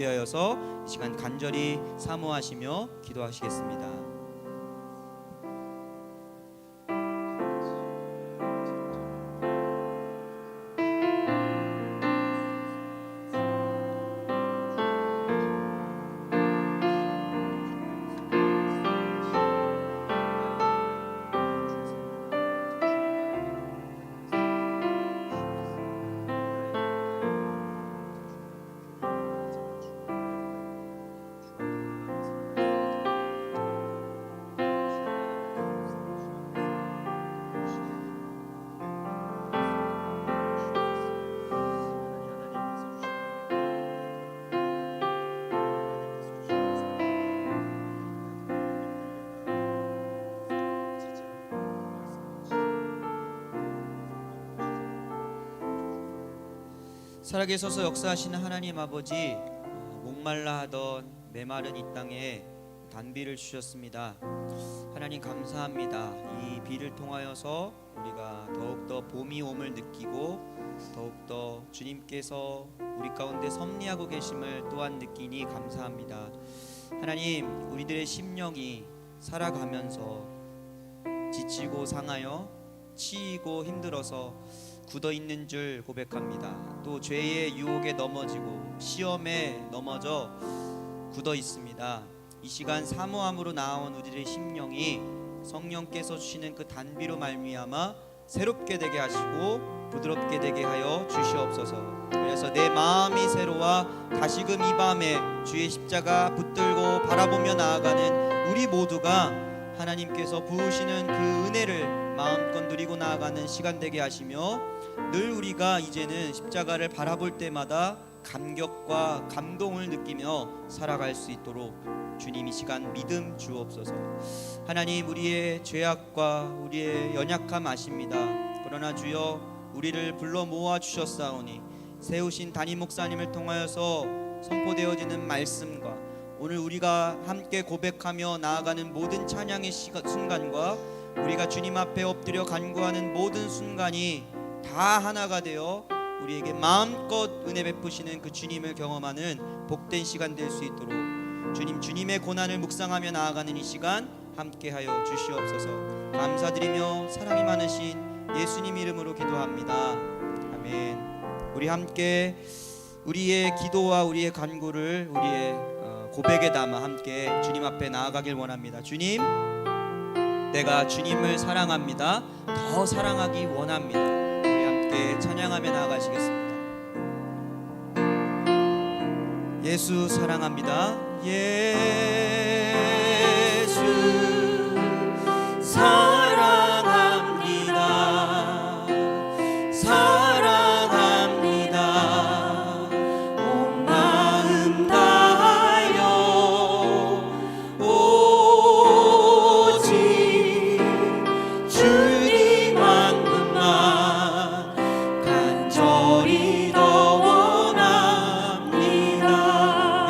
위하여서 이 시간 간절히 사모하시며 기도하시겠습니다. 살아계셔서 역사하시는 하나님 아버지, 목말라 하던 메마른 이 땅에 단비를 주셨습니다. 하나님 감사합니다. 이 비를 통하여서 우리가 더욱더 봄이 옴을 느끼고 더욱더 주님께서 우리 가운데 섭리하고 계심을 또한 느끼니 감사합니다. 하나님, 우리들의 심령이 살아가면서 지치고 상하여 치이고 힘들어서 굳어있는 줄 고백합니다. 또 죄의 유혹에 넘어지고 시험에 넘어져 굳어있습니다. 이 시간 사모함으로 나온 우리들의 심령이 성령께서 주시는 그 단비로 말미암아 새롭게 되게 하시고 부드럽게 되게 하여 주시옵소서. 그래서 내 마음이 새로와 다시금 이 밤에 주의 십자가 붙들고 바라보며 나아가는 우리 모두가 하나님께서 부으시는 그 은혜를 마음껏 누리고 나아가는 시간 되게 하시며 늘 우리가 이제는 십자가를 바라볼 때마다 감격과 감동을 느끼며 살아갈 수 있도록 주님 이 시간 믿음 주옵소서. 하나님, 우리의 죄악과 우리의 연약함 아십니다. 그러나 주여 우리를 불러 모아 주셨사오니 세우신 담임 목사님을 통하여서 선포되어지는 말씀과 오늘 우리가 함께 고백하며 나아가는 모든 찬양의 순간과 우리가 주님 앞에 엎드려 간구하는 모든 순간이 다 하나가 되어 우리에게 마음껏 은혜 베푸시는 그 주님을 경험하는 복된 시간 될 수 있도록 주님의 고난을 묵상하며 나아가는 이 시간 함께하여 주시옵소서. 감사드리며 사랑이 많으신 예수님 이름으로 기도합니다. 아멘. 우리 함께 우리의 기도와 우리의 간구를 우리의 고백에 담아 함께 주님 앞에 나아가길 원합니다. 주님, 내가 주님을 사랑합니다. 더 사랑하기 원합니다. 우리 함께 찬양하며 나아가시겠습니다. 예수 사랑합니다. 예수 사랑합니다. 사랑합니다. 온 마음 다하여 오직 주님 한 분만 간절히 더 원합니다.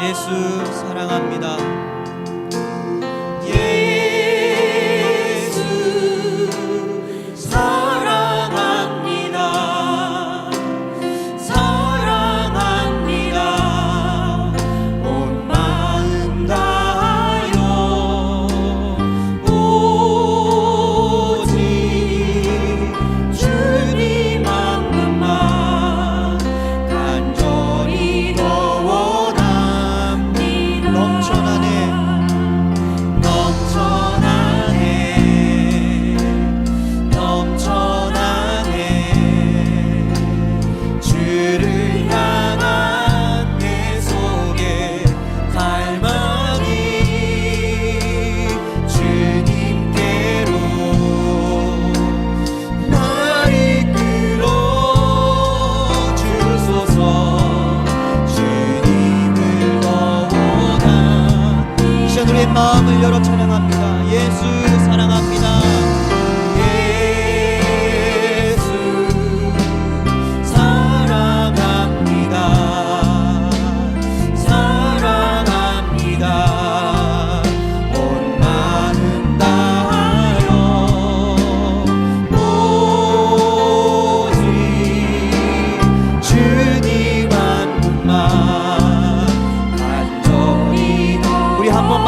예수 사랑합니다. 마음을 열어 찬양합니다. 예수 사랑합니다. 예수 사랑합니다. 사랑합니다. 온 마음 다하여 오직 주님 한 분만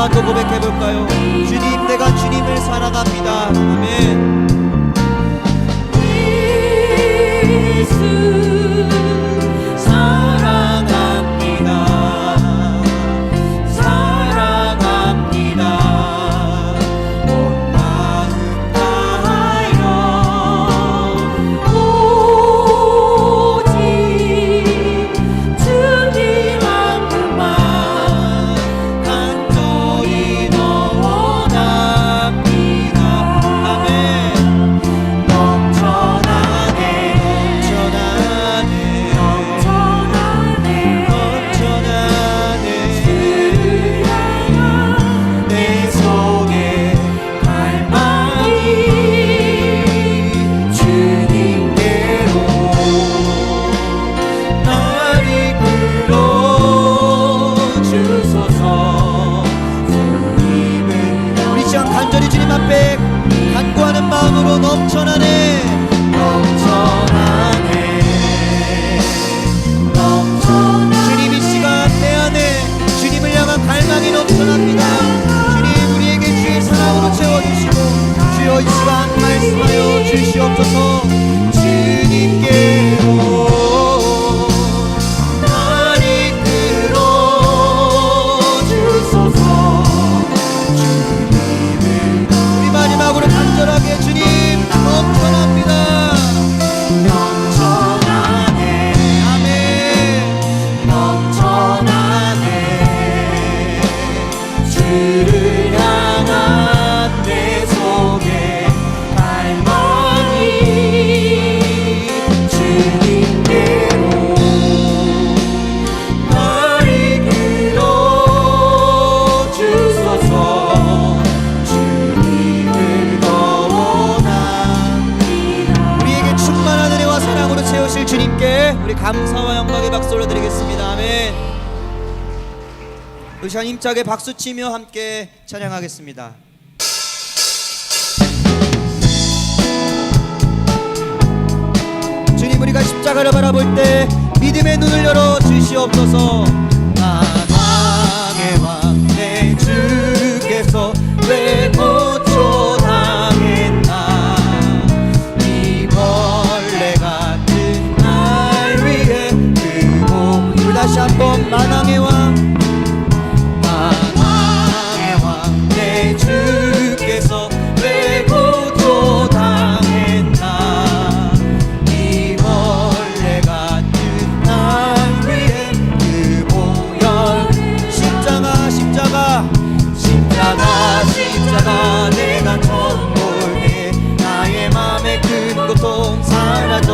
번만 더 고백해 볼까요? 주님, 내가 주님을 사랑합니다. 아멘. 간구하는 마음으로 넘쳐나네. 주님, 이 시간 내 안에 주님을 향한 갈망이 넘쳐납니다. 주님, 우리에게 주의 사랑으로 채워주시고 주여 이 시간 말씀하여 주시옵소서. 주님께로 간절하게 주님 넘쳐납니다. 넘쳐나네. 아멘. 넘쳐나네. 주를 향한 내 속에 갈망이 주님께로 날 이끌어 주소서. 채우실 주님께 우리 감사와 영광의 박수 올려드리겠습니다. 아멘. 우리 시간 힘차게 박수치며 함께 찬양하겠습니다. 주님, 우리가 십자가를 바라볼 때 믿음의 눈을 열어 주시옵소서. 나방의 왕 내 주께서 왜 고초당했나. 다시 한번 만왕의 왕 내 주께서 왜 고초당했나. 이 벌레 같은 날 위해 그 보혈 십자가 내가 처음 볼 때 나의 맘에 큰 고통 사라져.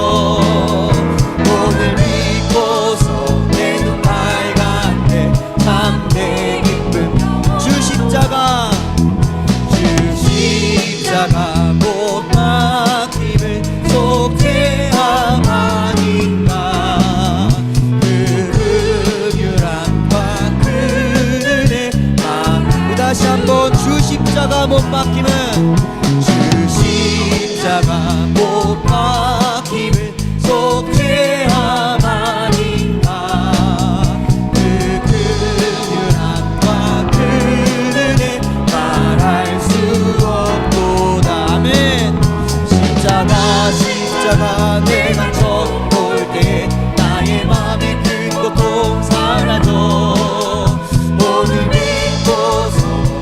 오늘 믿고서 내 기쁨 주 십자가 못 막힘을 속죄함 아닌가. 그 은유함과 그 은혜 다시 한번 주 십자가 못 막힘은 주 십자가 못 막힘을 속죄함 아닌가. 십자가 내가 처음 볼 때 나의 맘에 큰 고통 사라져. 오늘 믿고서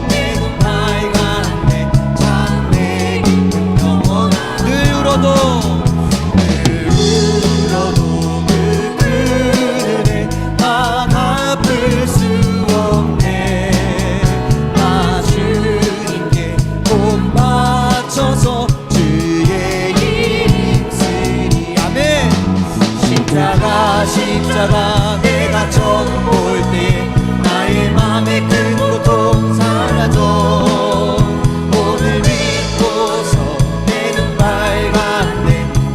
내 눈 밝았네. 참 내 기쁨 영원한. 늘 울어도 그 은혜 다 갚을 수 없네. 나 주님께 돈 바쳐서 십자가 내가 처음 볼 때 나의 맘에 큰 고통 사라져. 오늘 믿고서 내 눈 밝았네.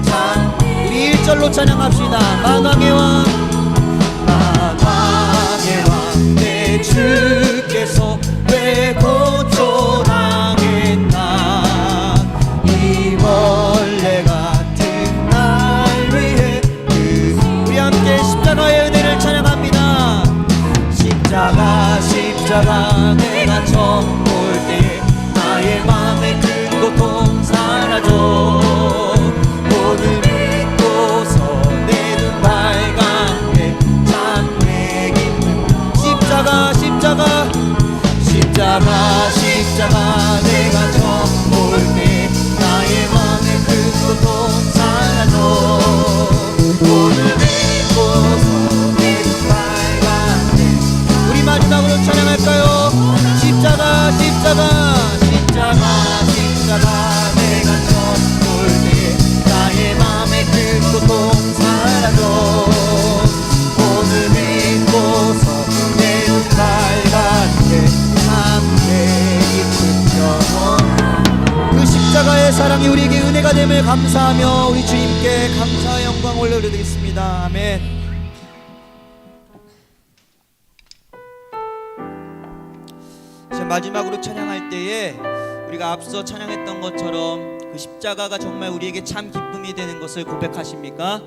참 우리 1절로 찬양합시다. 만왕의 왕 내 주께서 왜 고초당했나. 이 벌레 같은 날 위해 우리 함께 십자가의 은혜를 찬양합니다. 십자가 십자가 내가 처음 볼 때 나의 맘에 큰 고통 사라져 오늘 믿고서 내 눈 밝았네 참내 기쁨 십자가 내가 처음 볼 때 나의 맘에 큰 고통 사라져 오늘 믿고서 내 눈 밝았네. 우리 마지막으로 찬양할까요? 십자가 내가 처음 볼 때 나의 맘에 큰 고통 사라져 오늘 믿고서 내 눈 밝았네 참내 기쁜 영원. 그 십자가의 사랑이 우리에게 은혜가 됨을 감사하며 우리 주님께 감사의 영광 올려드리겠습니다. 아멘. 마지막으로 찬양할 때에 우리가 앞서 찬양했던 것처럼 그 십자가가 정말 우리에게 참 기쁨이 되는 것을 고백하십니까?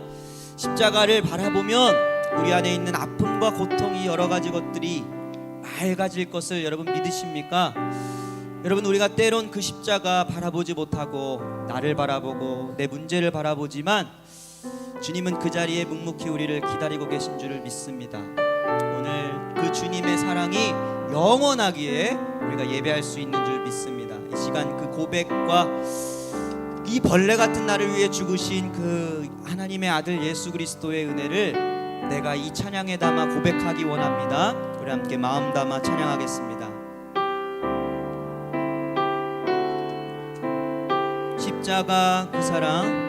십자가를 바라보면 우리 안에 있는 아픔과 고통이 여러 가지 것들이 맑아질 것을 여러분 믿으십니까? 여러분 우리가 때론 그 십자가 바라보지 못하고 나를 바라보고 내 문제를 바라보지만 주님은 그 자리에 묵묵히 우리를 기다리고 계신 줄을 믿습니다. 오늘 그 주님의 사랑이 영원하기에 우리가 예배할 수 있는 줄 믿습니다. 이 시간 그 고백과 이 벌레 같은 나를 위해 죽으신 그 하나님의 아들 예수 그리스도의 은혜를 내가 이 찬양에 담아 고백하기 원합니다. 우리 함께 마음 담아 찬양하겠습니다. 십자가 그 사랑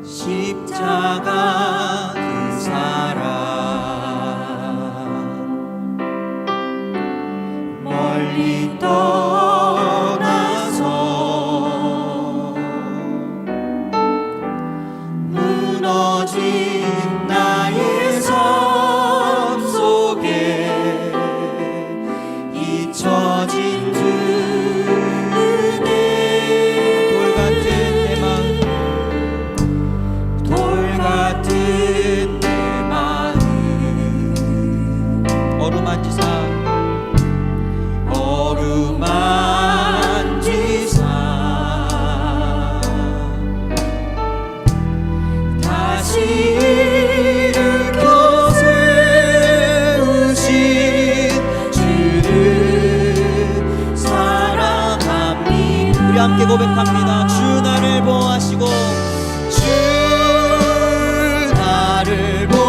십자가 그 사랑 멀리 떠나서 무너진 나의 삶 속에 잊혀진 그 은혜 돌 같은 내 마음 어루만지사 다시 일으켜 세우신 주를 사랑합니다. 우리 함께 고백합니다. 주 나를 보호하시고 주 나를 보호하시고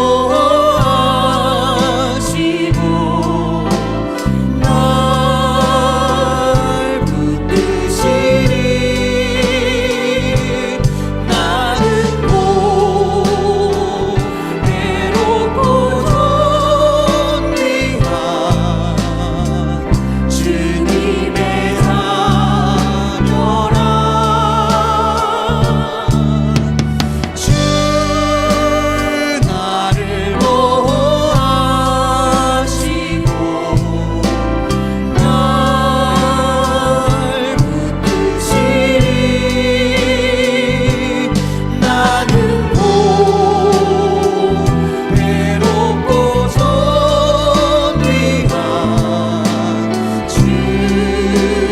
날 붙드시니 나는 곧 외롭고 존귀한 주님의 자녀라. 주 나를 보호하시고 날 붙드시니 나는 곧 외롭고 존귀한 주의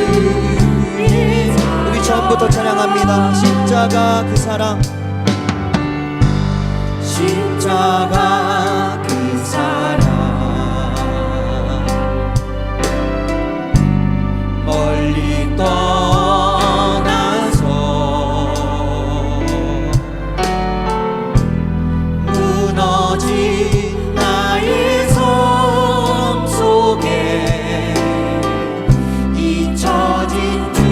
사랑. 우리 처음부터 찬양합니다. 십자가 그 사랑 십자가 그 사랑 멀리 떠나서 무너진 나의 삶 속에 잊혀진 주님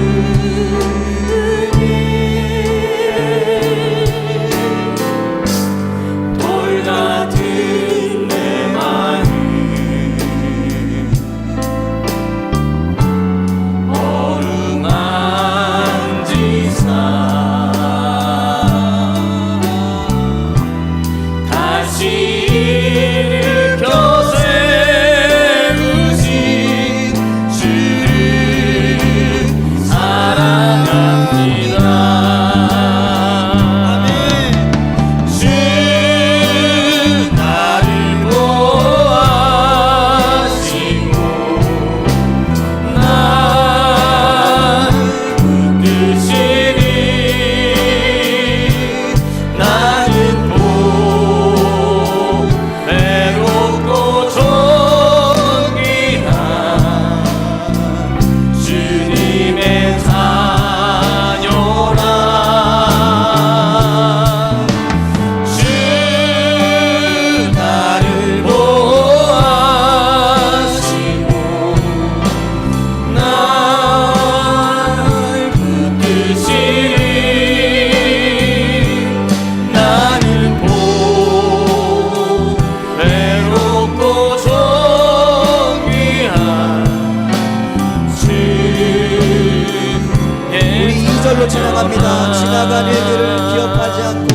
지나간 일들을 기억하지 않고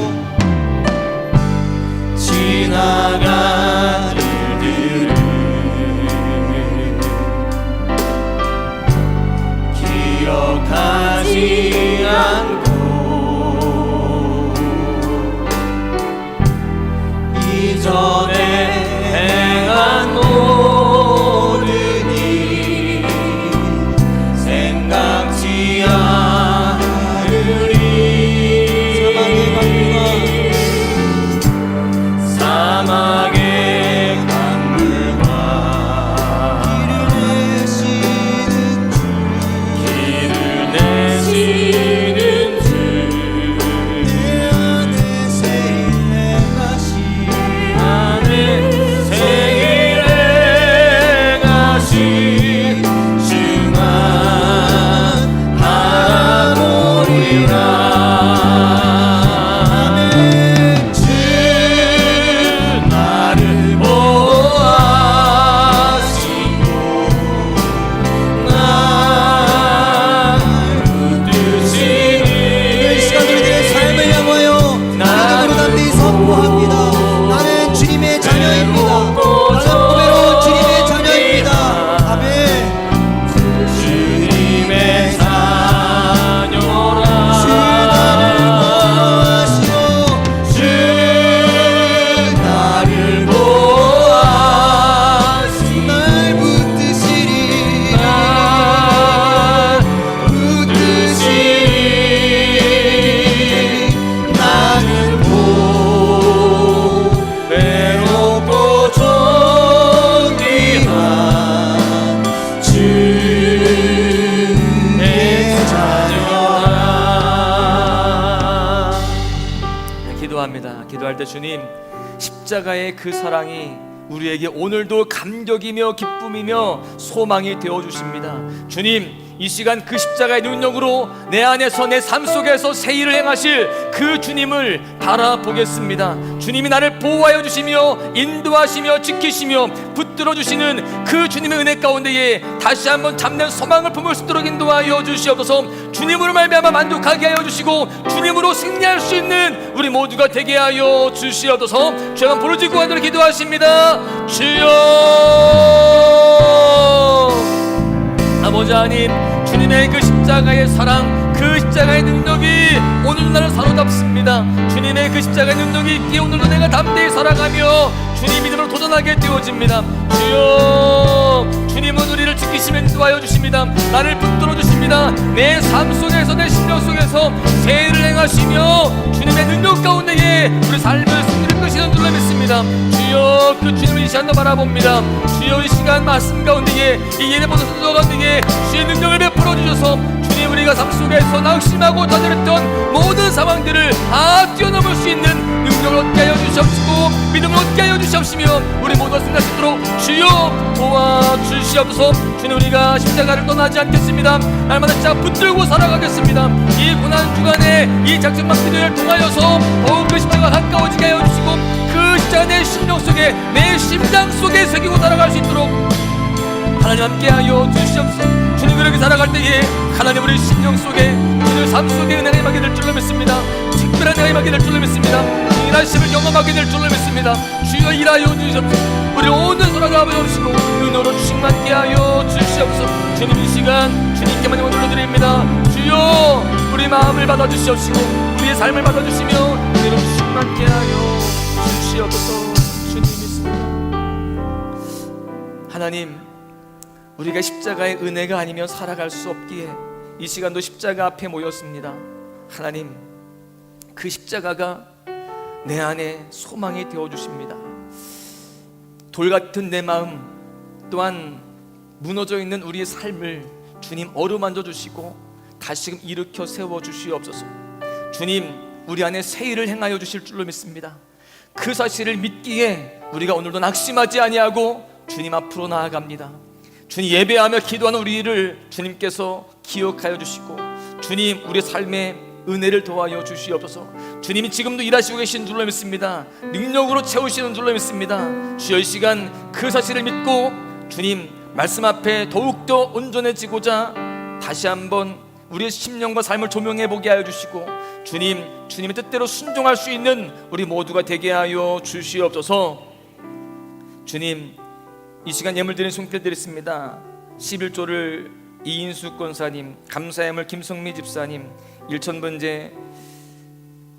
지나간 일들을 기억하지 않고 이전에 행한 모든 일 생각지 않으리. 사막의 강물과 길을 내시는 주 내 안에 생일에 가시 주만 바라보리라. 주 나를 보아하시고 날 붙드시니. 이 시간 우리들의 삶을 향하여 믿음으로 담대히 선포합니다. 나는 주님의 자녀입니다. 나는 고백으로 주님의 자녀입니다. 아멘. 주님의 자녀라. 주 나를 보호하시고 주 나를 보아하시고 날 붙드시리. 날 붙드시니. 나는 외롭고 존귀한 주의 자녀라. 기도합니다. 기도할 때 주님, 십자가의 그 사랑이 우리에게 오늘도 감격이며 기쁨이며 소망이 되어주십니다. 주님, 이 시간 그 십자가의 능력으로 내 안에서 내 삶 속에서 새 일을 행하실 그 주님을 바라보겠습니다. 주님이 나를 보호하여 주시며 인도하시며 지키시며 붙들어 주시는 그 주님의 은혜 가운데에 다시 한번 참된 소망을 품을 수 있도록 인도하여 주시옵소서. 주님으로 말미암아 만족하게 하여 주시고 주님으로 승리할 수 있는 우리 모두가 되게 하여 주시옵소서. 주여 부르짖고 하도록 기도하십니다. 주여 아버지 하나님, 주님의 그 십자가의 사랑, 그 십자가의 능력이 오늘 나를 사로잡습니다. 주님의 그 십자가의 능력이 있기에 오늘도 내가 담대히 살아가며 주님 믿음으로 도전하게 되어집니다. 주여, 주님은 우리를 지키시며 인도하여 주십니다. 나를 붙들어 주십니다. 내 삶 속에서, 내 심령 속에서 새 일을 행하시며 주님의 능력 가운데에 우리 삶을 승리를 끄시는 줄로 믿습니다. 주여, 그 주님을 이 시간도 바라봅니다. 주여, 이 시간 말씀 가운데에 이 예배보다 순서 가운데에 주의 능력을 베풀어 주셔서 주님, 우리가 삶 속에서 낙심하고 좌절했던 모든 상황들을 다 뛰어넘을 수 있는 능력을 얻게 하여 주시옵시고 믿음을 얻게 하여 주시옵시며 우리 모두가 승리할 수 있도록 주여 도와주시옵소서. 주님, 우리가 십자가를 떠나지 않겠습니다. 날마다 진짜 붙들고 살아가겠습니다. 이 고난 주간에 이 작정막 기도를 통하여서 더욱 그 십자가가 가까워지게 하여 주시고 그 십자가 내 심령 속에, 내 심장 속에 새기고 살아갈 수 있도록 하나님 함께하여 주시옵소서. 주님, 그렇게 살아갈 때에 하나님 우리 심령 속에, 우리 삶 속에 은혜가 임하게 될 줄로 믿습니다. 특별한 은혜가 임하게 될 줄로 믿습니다. 일하심을 경험하게 될 줄로 믿습니다. 주여 일하여 주시옵소서. 우리 오늘 살아가 보시고 은혜로 충만케 하여 주시옵소서. 주님, 이 시간 주님께만 영광 돌려드립니다. 주여, 우리 마음을 받아주시옵시고 우리의 삶을 받아주시며 은혜로 충만케 하여 주시옵소서. 주님 믿습니다. 하나님, 우리가 십자가의 은혜가 아니면 살아갈 수 없기에 이 시간도 십자가 앞에 모였습니다. 하나님, 그 십자가가 내 안에 소망이 되어주십니다. 돌같은 내 마음 또한 무너져 있는 우리의 삶을 주님 어루만져 주시고 다시금 일으켜 세워 주시옵소서. 주님, 우리 안에 새 일을 행하여 주실 줄로 믿습니다. 그 사실을 믿기에 우리가 오늘도 낙심하지 아니하고 주님 앞으로 나아갑니다. 주님, 예배하며 기도하는 우리를 주님께서 기억하여 주시고 주님, 우리 삶에 은혜를 더하여 주시옵소서. 주님이 지금도 일하시고 계신 줄로 믿습니다. 능력으로 채우시는 줄로 믿습니다. 주여, 이 시간 그 사실을 믿고 주님 말씀 앞에 더욱더 온전해지고자 다시 한번 우리의 심령과 삶을 조명해 보게 하여 주시고 주님의 뜻대로 순종할 수 있는 우리 모두가 되게 하여 주시옵소서. 주님, 이 시간 예물 드리는 손길 드렸습니다. 11조를 이인수 권사님, 감사예물 김성미 집사님, 일천번제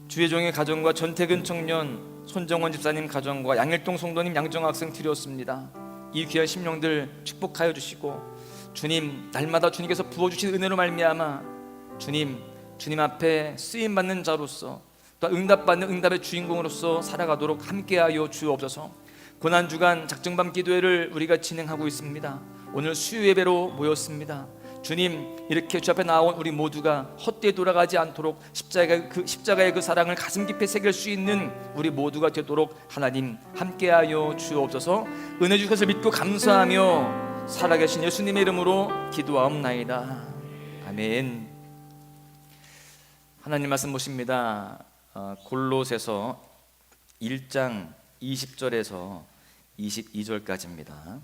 주혜종의 가정과 전태근 청년, 손정원 집사님 가정과 양일동 성도님, 양정학생 드렸습니다. 이 귀한 심령들 축복하여 주시고 주님, 날마다 주님께서 부어주신 은혜로 말미암아 주님 앞에 쓰임받는 자로서 또 응답받는 응답의 주인공으로서 살아가도록 함께하여 주옵소서. 고난주간 작정밤 기도회를 우리가 진행하고 있습니다. 오늘 수요 예배로 모였습니다. 주님, 이렇게 주 앞에 나온 우리 모두가 헛되이 돌아가지 않도록 십자가의 그 사랑을 가슴 깊이 새길 수 있는 우리 모두가 되도록 하나님 함께하여 주옵소서. 은혜 주셔서 믿고 감사하며 살아계신 예수님의 이름으로 기도하옵나이다. 아멘. 하나님 말씀 보십니다. 골로새서 1장 20절에서 22절까지입니다.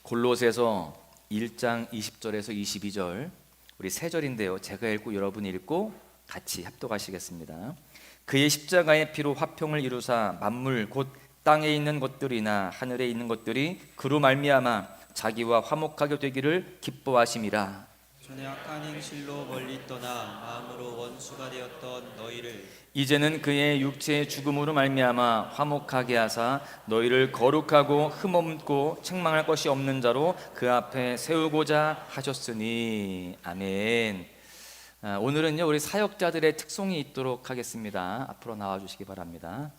골로새서 1장 20절에서 22절, 우리 세 절인데요, 제가 읽고 여러분이 읽고 같이 합독하시겠습니다. 그의 십자가의 피로 화평을 이루사 만물 곧 땅에 있는 것들이나 하늘에 있는 것들이 그로 말미암아 자기와 화목하게 되기를 기뻐하심이라. 전에 악한 행실로 멀리 떠나 마음으로 원수가 되었던 너희를 이제는 그의 육체의 죽음으로 말미암아 화목하게 하사 너희를 거룩하고 흠없고 책망할 것이 없는 자로 그 앞에 세우고자 하셨으니. 아멘. 오늘은요, 우리 사역자들의 특송이 있도록 하겠습니다. 앞으로 나와 주시기 바랍니다.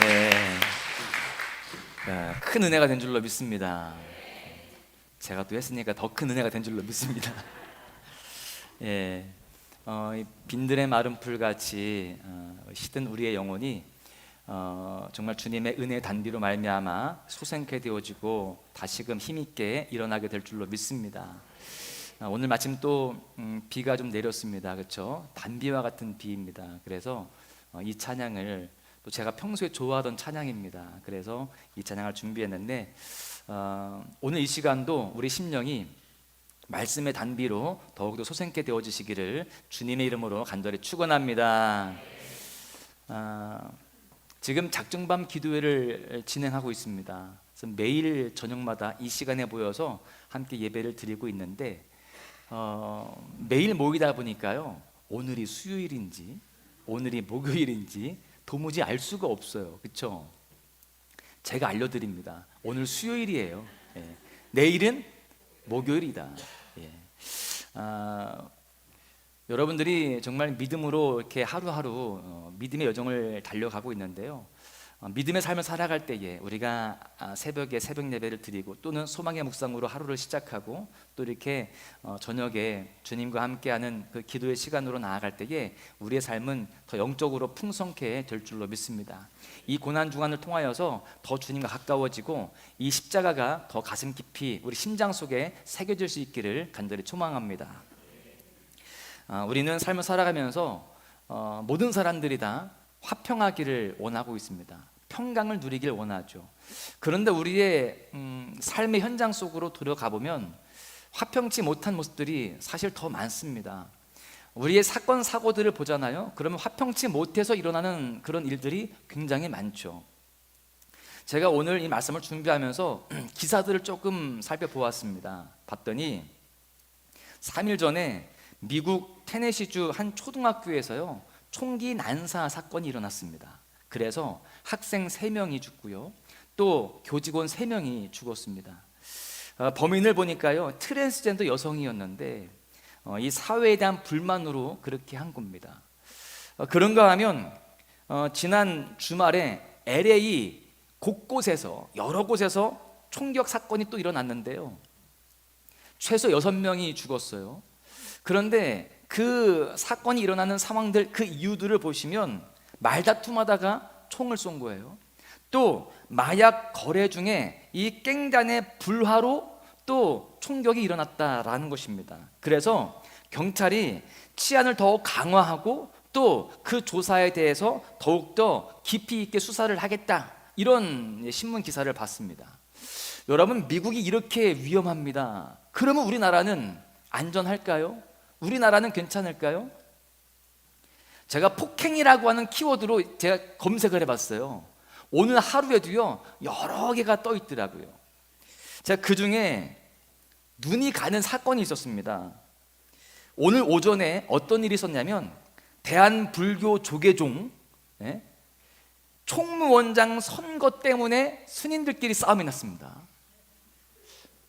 네. 큰 은혜가 된 줄로 믿습니다. 제가 또 했으니까 더 큰 은혜가 된 줄로 믿습니다. 예, 이 빈들의 마른 풀같이 시든 우리의 영혼이 정말 주님의 은혜 단비로 말미암아 소생케 되어지고 다시금 힘있게 일어나게 될 줄로 믿습니다. 오늘 마침 또 비가 좀 내렸습니다. 그렇죠? 단비와 같은 비입니다. 그래서 이 찬양을 또 제가 평소에 좋아하던 찬양입니다. 그래서 이 찬양을 준비했는데 오늘 이 시간도 우리 심령이 말씀의 단비로 더욱더 소생케 되어지시기를 주님의 이름으로 간절히 축원합니다. 지금 작정밤 기도회를 진행하고 있습니다. 그래서 매일 저녁마다 이 시간에 모여서 함께 예배를 드리고 있는데 매일 모이다 보니까요, 오늘이 수요일인지 오늘이 목요일인지 도무지 알 수가 없어요. 그렇죠? 제가 알려드립니다. 오늘 수요일이에요. 예. 내일은 목요일이다. 예. 여러분들이 정말 믿음으로 이렇게 하루하루 믿음의 여정을 달려가고 있는데요. 믿음의 삶을 살아갈 때에 우리가 새벽에 새벽 예배를 드리고 또는 소망의 묵상으로 하루를 시작하고 또 이렇게 저녁에 주님과 함께하는 그 기도의 시간으로 나아갈 때에 우리의 삶은 더 영적으로 풍성케 될 줄로 믿습니다. 이 고난 중간을 통하여서 더 주님과 가까워지고 이 십자가가 더 가슴 깊이 우리 심장 속에 새겨질 수 있기를 간절히 소망합니다. 우리는 삶을 살아가면서 모든 사람들이 다 화평하기를 원하고 있습니다. 평강을 누리길 원하죠. 그런데 우리의 삶의 현장 속으로 들어가 보면 화평치 못한 모습들이 사실 더 많습니다. 우리의 사건 사고들을 보잖아요. 그러면 화평치 못해서 일어나는 그런 일들이 굉장히 많죠. 제가 오늘 이 말씀을 준비하면서 기사들을 조금 살펴보았습니다. 봤더니 3일 전에 미국 테네시주 한 초등학교에서요, 총기 난사 사건이 일어났습니다. 그래서 학생 3명이 죽고요, 또 교직원 3명이 죽었습니다. 범인을 보니까요, 트랜스젠더 여성이었는데 이 사회에 대한 불만으로 그렇게 한 겁니다. 그런가 하면 지난 주말에 LA 곳곳에서 여러 곳에서 총격 사건이 또 일어났는데요, 최소 6명이 죽었어요. 그런데 그 사건이 일어나는 상황들, 그 이유들을 보시면 말다툼하다가 총을 쏜 거예요. 또 마약 거래 중에 이 갱단의 불화로 또 총격이 일어났다라는 것입니다. 그래서 경찰이 치안을 더욱 강화하고 또 그 조사에 대해서 더욱더 깊이 있게 수사를 하겠다, 이런 신문 기사를 봤습니다. 여러분, 미국이 이렇게 위험합니다. 그러면 우리나라는 안전할까요? 우리나라는 괜찮을까요? 제가 폭행이라고 하는 키워드로 제가 검색을 해봤어요. 오늘 하루에도요, 여러 개가 떠 있더라고요. 제가 그 중에 눈이 가는 사건이 있었습니다. 오늘 오전에 어떤 일이 있었냐면 대한불교 조계종 총무원장 선거 때문에 스님들끼리 싸움이 났습니다.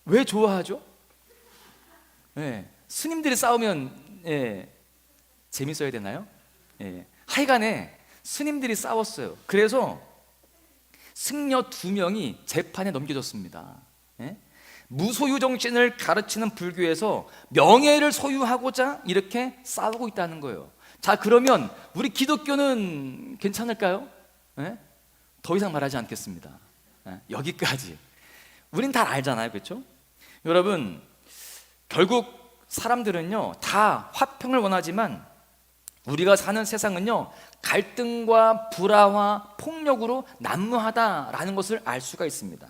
왜 좋아하죠? 스님들이 싸우면 재밌어야 되나요? 하여간에 스님들이 싸웠어요. 그래서 승려 2명이 재판에 넘겨졌습니다. 무소유 정신을 가르치는 불교에서 명예를 소유하고자 이렇게 싸우고 있다는 거예요. 자, 그러면 우리 기독교는 괜찮을까요? 더 이상 말하지 않겠습니다. 여기까지. 우린 다 알잖아요, 그렇죠? 여러분, 결국 사람들은요, 다 화평을 원하지만 우리가 사는 세상은요, 갈등과 불화와 폭력으로 난무하다라는 것을 알 수가 있습니다.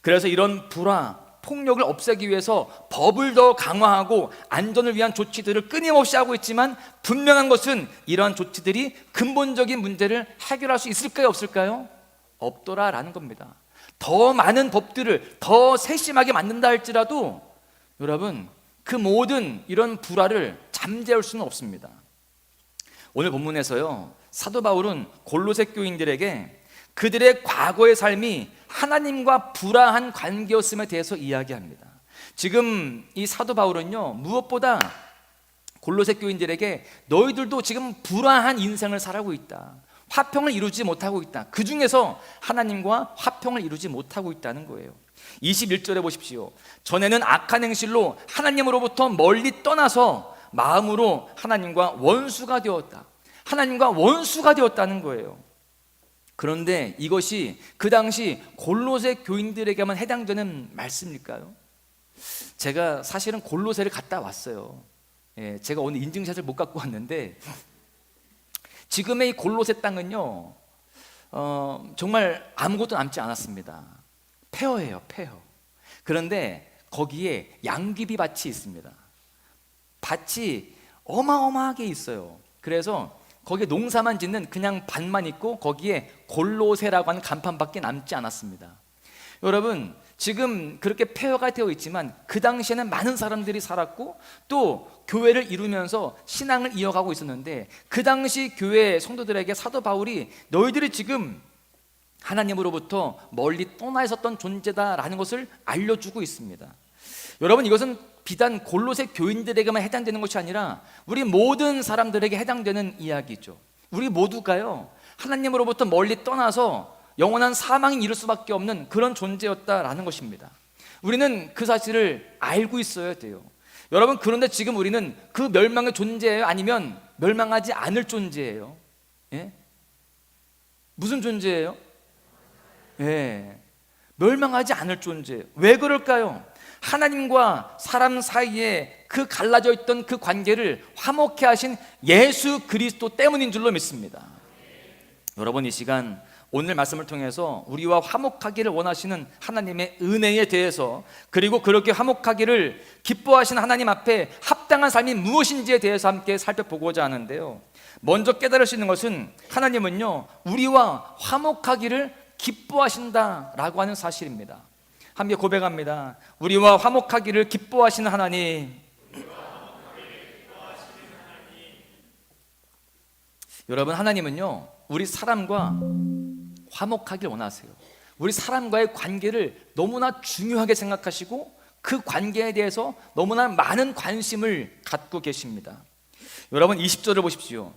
그래서 이런 불화, 폭력을 없애기 위해서 법을 더 강화하고 안전을 위한 조치들을 끊임없이 하고 있지만 분명한 것은 이러한 조치들이 근본적인 문제를 해결할 수 있을까요, 없을까요? 없더라라는 겁니다. 더 많은 법들을 더 세심하게 만든다 할지라도 여러분, 그 모든 이런 불화를 잠재울 수는 없습니다. 오늘 본문에서요, 사도 바울은 골로새 교인들에게 그들의 과거의 삶이 하나님과 불화한 관계였음에 대해서 이야기합니다. 지금 이 사도 바울은요, 무엇보다 골로새 교인들에게 너희들도 지금 불화한 인생을 살아가고 있다, 화평을 이루지 못하고 있다. 그 중에서 하나님과 화평을 이루지 못하고 있다는 거예요. 21절에 보십시오. 전에는 악한 행실로 하나님으로부터 멀리 떠나서 마음으로 하나님과 원수가 되었다. 하나님과 원수가 되었다는 거예요. 그런데 이것이 그 당시 골로새 교인들에게만 해당되는 말씀일까요? 제가 사실은 골로새를 갔다 왔어요. 제가 오늘 인증샷을 못 갖고 왔는데, 지금의 이 골로새 땅은요, 정말 아무것도 남지 않았습니다. 폐허예요, 폐허. 그런데 거기에 양귀비 밭이 있습니다. 밭이 어마어마하게 있어요. 그래서 거기에 농사만 짓는 그냥 밭만 있고 거기에 골로새라고 하는 간판밖에 남지 않았습니다. 여러분, 지금 그렇게 폐허가 되어 있지만 그 당시에는 많은 사람들이 살았고 또 교회를 이루면서 신앙을 이어가고 있었는데, 그 당시 교회 성도들에게 사도 바울이 너희들이 지금 하나님으로부터 멀리 떠나 있었던 존재다라는 것을 알려주고 있습니다. 여러분, 이것은 비단 골로새 교인들에게만 해당되는 것이 아니라 우리 모든 사람들에게 해당되는 이야기죠. 우리 모두가요, 하나님으로부터 멀리 떠나서 영원한 사망에 이를 수밖에 없는 그런 존재였다라는 것입니다. 우리는 그 사실을 알고 있어야 돼요. 여러분, 그런데 지금 우리는 그 멸망의 존재예요? 아니면 멸망하지 않을 존재예요? 예? 무슨 존재예요? 예, 멸망하지 않을 존재. 왜 그럴까요? 하나님과 사람 사이에 그 갈라져 있던 그 관계를 화목케 하신 예수 그리스도 때문인 줄로 믿습니다. 여러분, 이 시간 오늘 말씀을 통해서 우리와 화목하기를 원하시는 하나님의 은혜에 대해서, 그리고 그렇게 화목하기를 기뻐하시는 하나님 앞에 합당한 삶이 무엇인지에 대해서 함께 살펴보고자 하는데요, 먼저 깨달을 수 있는 것은 하나님은요, 우리와 화목하기를 기뻐하신다라고 하는 사실입니다. 함께 고백합니다. 우리와 화목하기를 기뻐하시는 하나님. 여러분, 하나님은요, 우리 사람과 화목하길 원하세요. 우리 사람과의 관계를 너무나 중요하게 생각하시고 그 관계에 대해서 너무나 많은 관심을 갖고 계십니다. 여러분, 20절을 보십시오.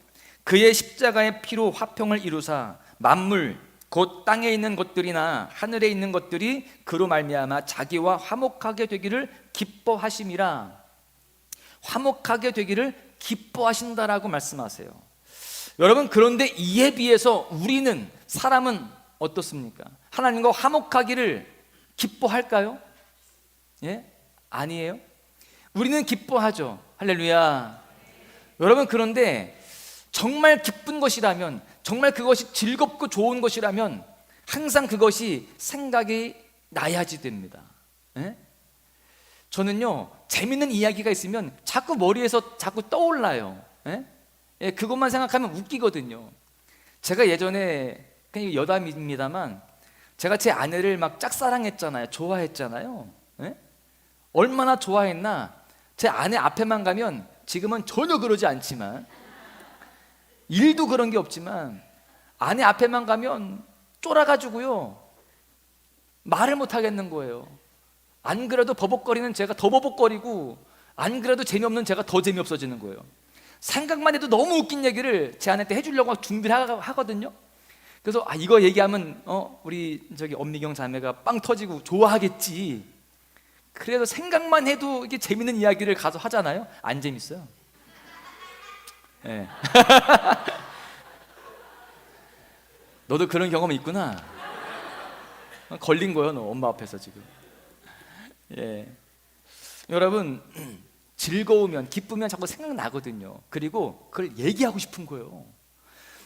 그의 십자가의 피로 화평을 이루사 만물 곧 땅에 있는 것들이나 하늘에 있는 것들이 그로 말미암아 자기와 화목하게 되기를 기뻐하심이라. 화목하게 되기를 기뻐하신다라고 말씀하세요. 여러분, 그런데 이에 비해서 우리는, 사람은 어떻습니까? 하나님과 화목하기를 기뻐할까요? 예? 아니에요. 우리는 기뻐하죠. 할렐루야. 여러분, 그런데 정말 기쁜 것이라면, 정말 그것이 즐겁고 좋은 것이라면 항상 그것이 생각이 나야지 됩니다. 예? 저는요, 재밌는 이야기가 있으면 자꾸 머리에서 자꾸 떠올라요. 예? 예, 그것만 생각하면 웃기거든요. 제가 예전에, 그냥 여담입니다만, 제가 제 아내를 막 짝사랑했잖아요. 좋아했잖아요. 예? 얼마나 좋아했나. 제 아내 앞에만 가면, 지금은 전혀 그러지 않지만, 일도 그런 게 없지만 아내 앞에만 가면 쫄아가지고요, 말을 못 하겠는 거예요. 안 그래도 버벅거리는 제가 더 버벅거리고, 안 그래도 재미없는 제가 더 재미없어지는 거예요. 생각만 해도 너무 웃긴 얘기를 제 아내한테 해주려고 준비를 하거든요. 그래서 이거 얘기하면 우리 엄미경 자매가 빵 터지고 좋아하겠지. 그래서 생각만 해도 이게 재밌는 이야기를 가서 하잖아요. 안 재밌어요. 네. 너도 그런 경험이 있구나. 걸린 거예요, 너 엄마 앞에서 지금. 예. 여러분, 즐거우면, 기쁘면 자꾸 생각나거든요. 그리고 그걸 얘기하고 싶은 거예요.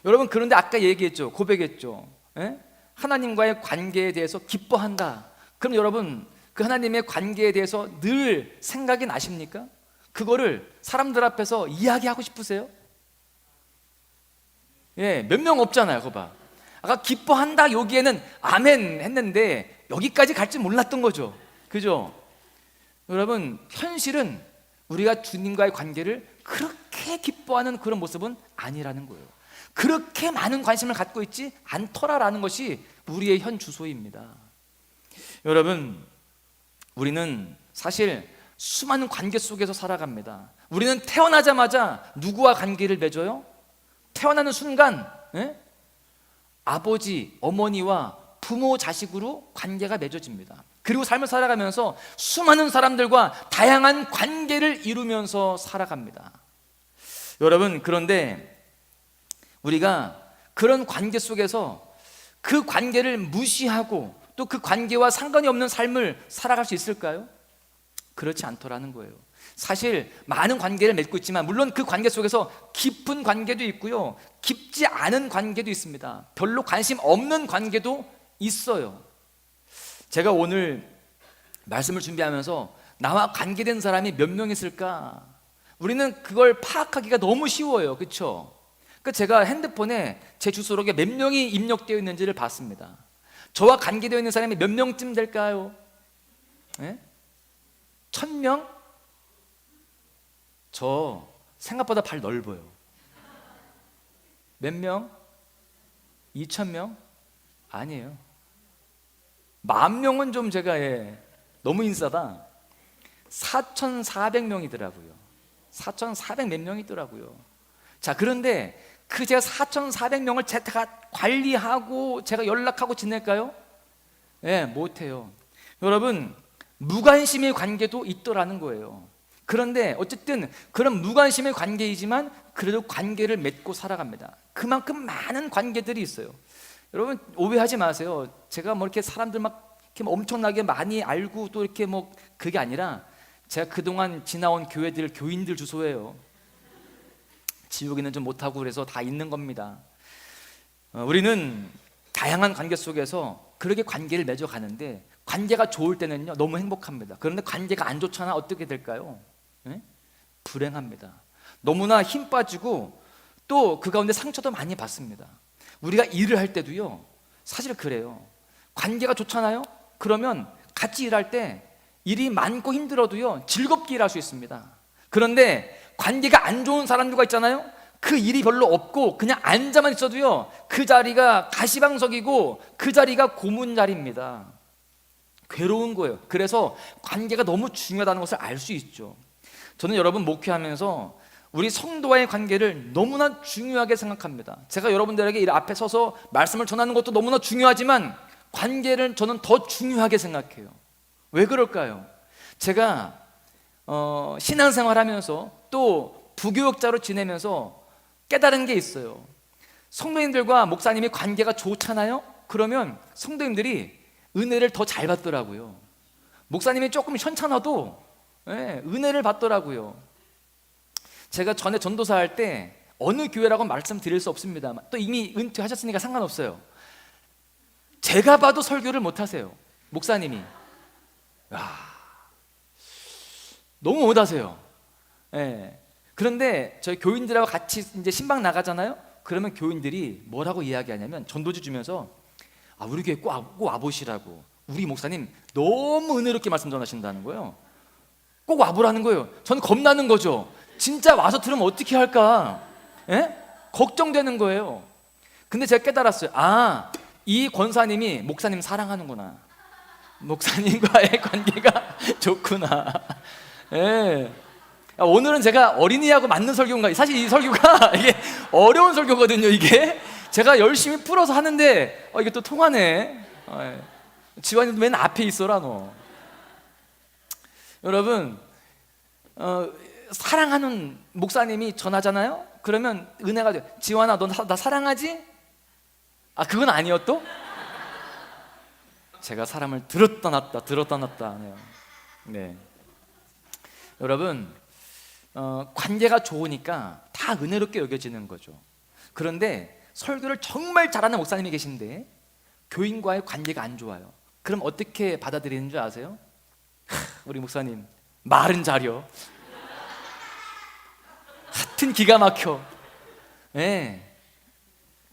여러분, 그런데 아까 얘기했죠, 고백했죠. 예? 하나님과의 관계에 대해서 기뻐한다. 그럼 여러분, 그 하나님의 관계에 대해서 늘 생각이 나십니까? 그거를 사람들 앞에서 이야기하고 싶으세요? 예, 몇 명 없잖아요. 그거 봐. 아까 기뻐한다 여기에는 아멘 했는데 여기까지 갈 줄 몰랐던 거죠. 그죠? 여러분, 현실은 우리가 주님과의 관계를 그렇게 기뻐하는 그런 모습은 아니라는 거예요. 그렇게 많은 관심을 갖고 있지 않더라라는 것이 우리의 현 주소입니다. 여러분, 우리는 사실 수많은 관계 속에서 살아갑니다. 우리는 태어나자마자 누구와 관계를 맺어요? 태어나는 순간, 예? 아버지, 어머니와 부모, 자식으로 관계가 맺어집니다. 그리고 삶을 살아가면서 수많은 사람들과 다양한 관계를 이루면서 살아갑니다. 여러분, 그런데 우리가 그런 관계 속에서 그 관계를 무시하고 또 그 관계와 상관이 없는 삶을 살아갈 수 있을까요? 그렇지 않더라는 거예요. 사실 많은 관계를 맺고 있지만 물론 그 관계 속에서 깊은 관계도 있고요, 깊지 않은 관계도 있습니다. 별로 관심 없는 관계도 있어요. 제가 오늘 말씀을 준비하면서 나와 관계된 사람이 몇 명 있을까? 우리는 그걸 파악하기가 너무 쉬워요. 그렇죠? 그러니까 제가 핸드폰에 제 주소록에 몇 명이 입력되어 있는지를 봤습니다. 저와 관계되어 있는 사람이 몇 명쯤 될까요? 네? 1000명? 저 생각보다 발 넓어요. 몇 명? 2000명? 아니에요. 10,000명은 좀 제가 너무 인싸다. 4400명이더라고요. 4400 몇 명이더라고요. 자, 그런데 그 제가 4400명을 제가 관리하고 제가 연락하고 지낼까요? 네, 못해요. 여러분, 무관심의 관계도 있더라는 거예요. 그런데 어쨌든 그런 무관심의 관계이지만 그래도 관계를 맺고 살아갑니다. 그만큼 많은 관계들이 있어요. 여러분, 오해하지 마세요. 제가 뭐 이렇게 사람들 막 이렇게 엄청나게 많이 알고 또 이렇게 뭐 그게 아니라 제가 그동안 지나온 교회들, 교인들 주소예요. 지우기는 좀 못하고 그래서 다 있는 겁니다. 우리는 다양한 관계 속에서 그렇게 관계를 맺어가는데 관계가 좋을 때는요 너무 행복합니다. 그런데 관계가 안 좋잖아. 어떻게 될까요? 네? 불행합니다. 너무나 힘 빠지고 또 그 가운데 상처도 많이 받습니다. 우리가 일을 할 때도요 사실 그래요. 관계가 좋잖아요. 그러면 같이 일할 때 일이 많고 힘들어도요 즐겁게 일할 수 있습니다. 그런데 관계가 안 좋은 사람들과 있잖아요. 그 일이 별로 없고 그냥 앉아만 있어도요 그 자리가 가시방석이고 그 자리가 고문 자리입니다. 괴로운 거예요. 그래서 관계가 너무 중요하다는 것을 알 수 있죠. 저는 여러분 목회하면서 우리 성도와의 관계를 너무나 중요하게 생각합니다. 제가 여러분들에게 이 앞에 서서 말씀을 전하는 것도 너무나 중요하지만 관계를 저는 더 중요하게 생각해요. 왜 그럴까요? 제가 신앙생활 하면서 또 부교육자로 지내면서 깨달은 게 있어요. 성도님들과 목사님이 관계가 좋잖아요? 그러면 성도님들이 은혜를 더 잘 받더라고요. 목사님이 조금 현찮아도 은혜를 받더라고요. 제가 전에 전도사 할 때 어느 교회라고 말씀드릴 수 없습니다. 또 이미 은퇴하셨으니까 상관없어요. 제가 봐도 설교를 못 하세요. 목사님이. 너무 못하세요. 그런데 저희 교인들하고 같이 이제 신방 나가잖아요. 그러면 교인들이 뭐라고 이야기하냐면 전도지 주면서 우리 교회 꼭 와보시라고. 우리 목사님 너무 은혜롭게 말씀 전하신다는 거예요. 꼭 와보라는 거예요. 저는 겁나는 거죠. 진짜 와서 들으면 어떻게 할까? 걱정되는 거예요. 근데 제가 깨달았어요. 이 권사님이 목사님 사랑하는구나. 목사님과의 관계가 좋구나. 오늘은 제가 어린이하고 맞는 설교인가? 사실 이 설교가 이게 어려운 설교거든요. 이게 제가 열심히 풀어서 하는데 이게 또 통하네. 지환이도 맨 앞에 있어라 너. 여러분, 사랑하는 목사님이 전하잖아요. 그러면 은혜가 돼요. 지환아, 너 나 사랑하지? 그건 아니었 또? 제가 사람을 들었다 놨다 하네요. 네. 여러분, 관계가 좋으니까 다 은혜롭게 여겨지는 거죠. 그런데 설교를 정말 잘하는 목사님이 계신데 교인과의 관계가 안 좋아요. 그럼 어떻게 받아들이는 줄 아세요? 우리 목사님 말은 잘려. 하여튼 기가 막혀.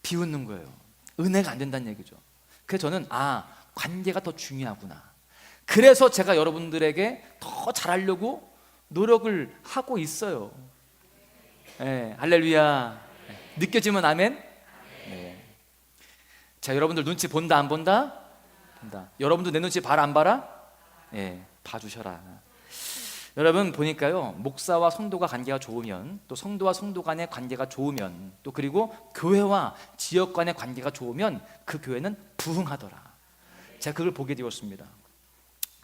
비웃는 거예요. 은혜가 안 된다는 얘기죠. 그래서 저는 관계가 더 중요하구나. 그래서 제가 여러분들에게 더 잘하려고 노력을 하고 있어요. 할렐루야. 느껴지면 아멘. 자, 여러분들 눈치 본다 안 본다? 본다. 여러분도 내 눈치 봐라 안 봐라? 봐주셔라. 여러분 보니까요, 목사와 성도가 관계가 좋으면, 또 성도와 성도 간의 관계가 좋으면, 또 그리고 교회와 지역 간의 관계가 좋으면 그 교회는 부흥하더라. 제가 그걸 보게 되었습니다.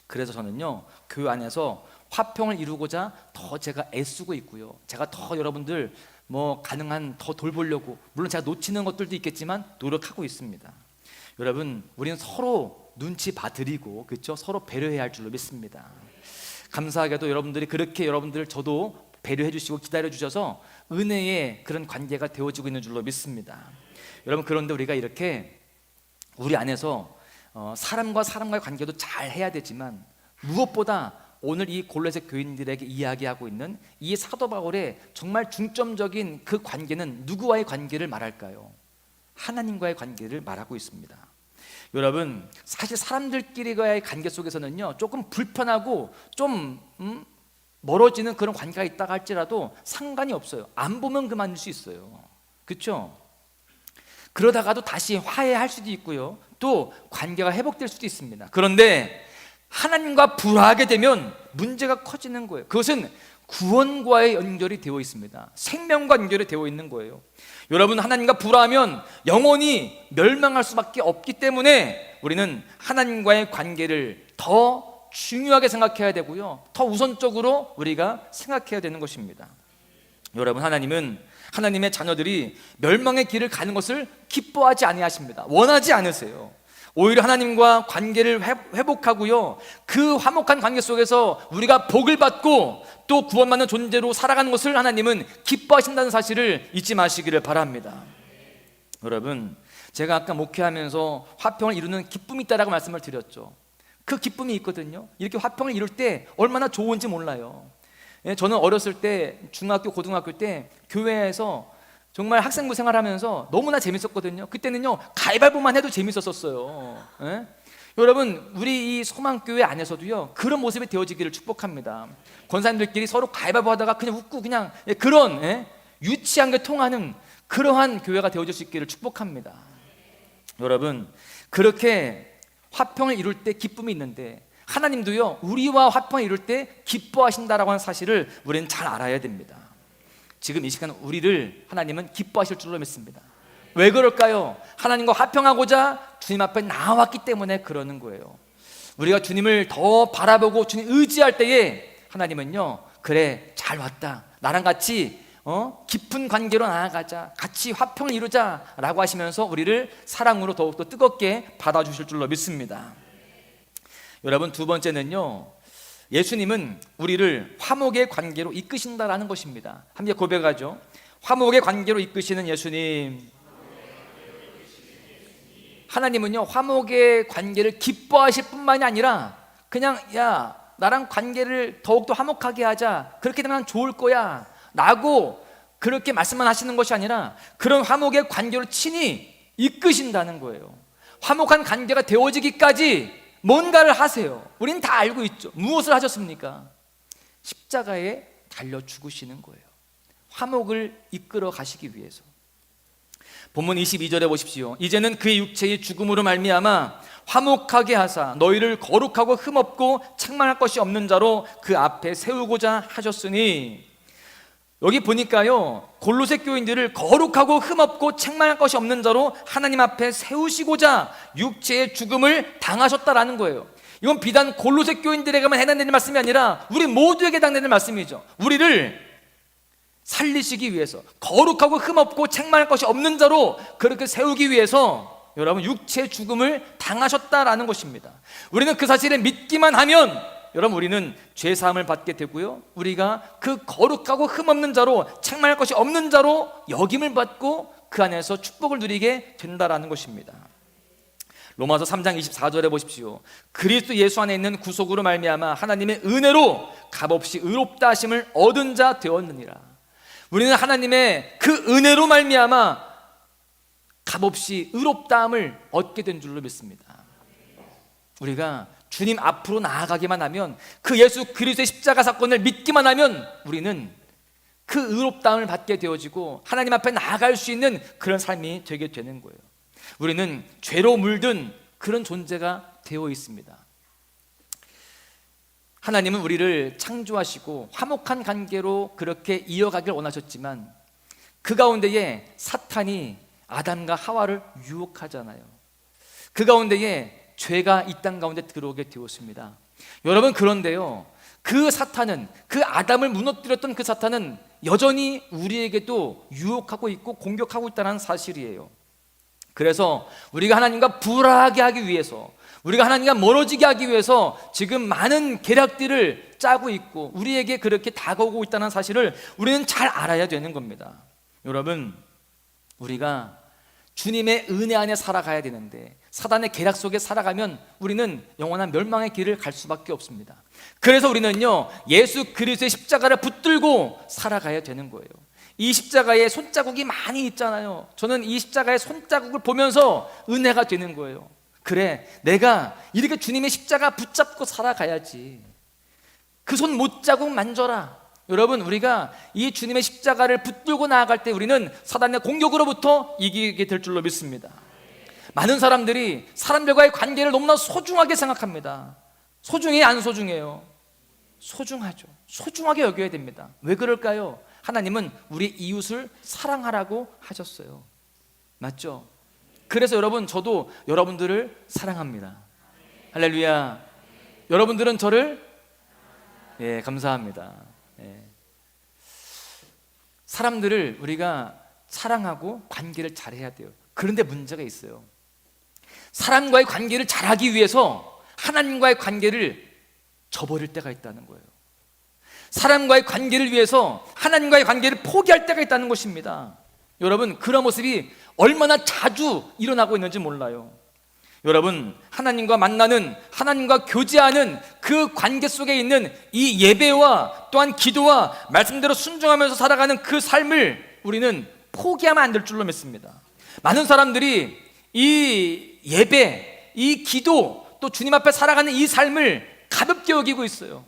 그래서 저는요, 교회 안에서 화평을 이루고자 더 제가 애쓰고 있고요, 제가 더 여러분들 가능한 더 돌보려고, 물론 제가 놓치는 것들도 있겠지만 노력하고 있습니다. 여러분, 우리는 서로 눈치 봐드리고, 그렇죠? 서로 배려해야 할 줄로 믿습니다. 감사하게도 여러분들이 그렇게 여러분들 저도 배려해 주시고 기다려 주셔서 은혜의 그런 관계가 되어지고 있는 줄로 믿습니다. 여러분, 그런데 우리가 이렇게 우리 안에서 사람과 사람과의 관계도 잘 해야 되지만, 무엇보다 오늘 이 골로새 교인들에게 이야기하고 있는 이 사도 바울의 정말 중점적인 그 관계는 누구와의 관계를 말할까요? 하나님과의 관계를 말하고 있습니다. 여러분, 사실 사람들끼리와의 관계 속에서는요, 조금 불편하고 좀 멀어지는 그런 관계가 있다가 할지라도 상관이 없어요. 안 보면 그만일 수 있어요. 그렇죠? 그러다가도 다시 화해할 수도 있고요, 또 관계가 회복될 수도 있습니다. 그런데 하나님과 불화하게 되면 문제가 커지는 거예요. 그것은 구원과의 연결이 되어 있습니다. 생명과 연결이 되어 있는 거예요. 여러분, 하나님과 불화하면 영원히 멸망할 수밖에 없기 때문에 우리는 하나님과의 관계를 더 중요하게 생각해야 되고요, 더 우선적으로 우리가 생각해야 되는 것입니다. 여러분, 하나님은 하나님의 자녀들이 멸망의 길을 가는 것을 기뻐하지 아니하십니다. 원하지 않으세요. 오히려 하나님과 관계를 회복하고요, 그 화목한 관계 속에서 우리가 복을 받고 또 구원받는 존재로 살아가는 것을 하나님은 기뻐하신다는 사실을 잊지 마시기를 바랍니다. 여러분, 제가 아까 목회하면서 화평을 이루는 기쁨이 있다라고 말씀을 드렸죠. 그 기쁨이 있거든요. 이렇게 화평을 이룰 때 얼마나 좋은지 몰라요. 저는 어렸을 때, 중학교, 고등학교 때 교회에서 정말 학생부 생활하면서 너무나 재밌었거든요. 그때는요, 가위바위보만 해도 재밌었어요. 여러분, 우리 이 소망교회 안에서도요, 그런 모습이 되어지기를 축복합니다. 권사님들끼리 서로 가위바위보 하다가 그냥 웃고 그냥 그런 유치한 게 통하는 그러한 교회가 되어질 수 있기를 축복합니다. 여러분, 그렇게 화평을 이룰 때 기쁨이 있는데 하나님도요, 우리와 화평을 이룰 때 기뻐하신다라고 하는 사실을 우리는 잘 알아야 됩니다. 지금 이 시간 우리를 하나님은 기뻐하실 줄로 믿습니다. 왜 그럴까요? 하나님과 화평하고자 주님 앞에 나왔기 때문에 그러는 거예요. 우리가 주님을 더 바라보고 주님 의지할 때에 하나님은요, 그래, 잘 왔다, 나랑 같이 깊은 관계로 나아가자, 같이 화평을 이루자 라고 하시면서 우리를 사랑으로 더욱더 뜨겁게 받아주실 줄로 믿습니다. 여러분, 두 번째는요, 예수님은 우리를 화목의 관계로 이끄신다라는 것입니다. 함께 고백하죠. 화목의 관계로 이끄시는 예수님. 하나님은요, 화목의 관계를 기뻐하실 뿐만이 아니라 그냥 야, 나랑 관계를 더욱더 화목하게 하자, 그렇게 되면 좋을 거야 라고 그렇게 말씀만 하시는 것이 아니라 그런 화목의 관계로 친히 이끄신다는 거예요. 화목한 관계가 되어지기까지 뭔가를 하세요. 우린 다 알고 있죠. 무엇을 하셨습니까? 십자가에 달려 죽으시는 거예요. 화목을 이끌어 가시기 위해서. 본문 22절에 보십시오. 이제는 그의 육체의 죽음으로 말미암아 화목하게 하사 너희를 거룩하고 흠없고 책망할 것이 없는 자로 그 앞에 세우고자 하셨으니, 여기 보니까요, 골로새 교인들을 거룩하고 흠없고 책망할 것이 없는 자로 하나님 앞에 세우시고자 육체의 죽음을 당하셨다라는 거예요. 이건 비단 골로새 교인들에게만 해당되는 말씀이 아니라 우리 모두에게 해당되는 말씀이죠. 우리를 살리시기 위해서, 거룩하고 흠없고 책망할 것이 없는 자로 그렇게 세우기 위해서 여러분, 육체의 죽음을 당하셨다라는 것입니다. 우리는 그 사실을 믿기만 하면 여러분, 우리는 죄사함을 받게 되고요, 우리가 그 거룩하고 흠없는 자로, 책망할 것이 없는 자로 여김을 받고 그 안에서 축복을 누리게 된다라는 것입니다. 로마서 3장 24절에 보십시오. 그리스도 예수 안에 있는 구속으로 말미암아 하나님의 은혜로 값없이 의롭다 하심을 얻은 자 되었느니라. 우리는 하나님의 그 은혜로 말미암아 값없이 의롭다함을 얻게 된 줄로 믿습니다. 우리가 주님 앞으로 나아가기만 하면, 그 예수 그리스도의 십자가 사건을 믿기만 하면 우리는 그 의롭다함을 받게 되어지고 하나님 앞에 나아갈 수 있는 그런 삶이 되게 되는 거예요. 우리는 죄로 물든 그런 존재가 되어 있습니다. 하나님은 우리를 창조하시고 화목한 관계로 그렇게 이어가길 원하셨지만 그 가운데에 사탄이 아담과 하와를 유혹하잖아요. 그 가운데에 죄가 이 땅 가운데 들어오게 되었습니다. 여러분, 그런데요, 그 사탄은, 그 아담을 무너뜨렸던 그 사탄은 여전히 우리에게도 유혹하고 있고 공격하고 있다는 사실이에요. 그래서 우리가 하나님과 불화하게 하기 위해서, 우리가 하나님과 멀어지게 하기 위해서 지금 많은 계략들을 짜고 있고 우리에게 그렇게 다가오고 있다는 사실을 우리는 잘 알아야 되는 겁니다. 여러분, 우리가 주님의 은혜 안에 살아가야 되는데 사단의 계략 속에 살아가면 우리는 영원한 멸망의 길을 갈 수밖에 없습니다. 그래서 우리는요, 예수 그리스도의 십자가를 붙들고 살아가야 되는 거예요. 이 십자가에 손자국이 많이 있잖아요. 저는 이 십자가의 손자국을 보면서 은혜가 되는 거예요. 그래, 내가 이렇게 주님의 십자가 붙잡고 살아가야지. 그 손 못자국 만져라. 여러분, 우리가 이 주님의 십자가를 붙들고 나아갈 때 우리는 사단의 공격으로부터 이기게 될 줄로 믿습니다. 많은 사람들이 사람들과의 관계를 너무나 소중하게 생각합니다. 소중해요, 안 소중해요? 소중하죠. 소중하게 여겨야 됩니다. 왜 그럴까요? 하나님은 우리 이웃을 사랑하라고 하셨어요. 맞죠? 그래서 여러분, 저도 여러분들을 사랑합니다. 할렐루야. 여러분들은 저를 감사합니다. 사람들을 우리가 사랑하고 관계를 잘해야 돼요. 그런데 문제가 있어요. 사람과의 관계를 잘하기 위해서 하나님과의 관계를 저버릴 때가 있다는 거예요. 사람과의 관계를 위해서 하나님과의 관계를 포기할 때가 있다는 것입니다. 여러분, 그런 모습이 얼마나 자주 일어나고 있는지 몰라요. 여러분, 하나님과 만나는, 하나님과 교제하는 그 관계 속에 있는 이 예배와 또한 기도와 말씀대로 순종하면서 살아가는 그 삶을 우리는 포기하면 안 될 줄로 믿습니다. 많은 사람들이 이 예배, 이 기도, 또 주님 앞에 살아가는 이 삶을 가볍게 여기고 있어요.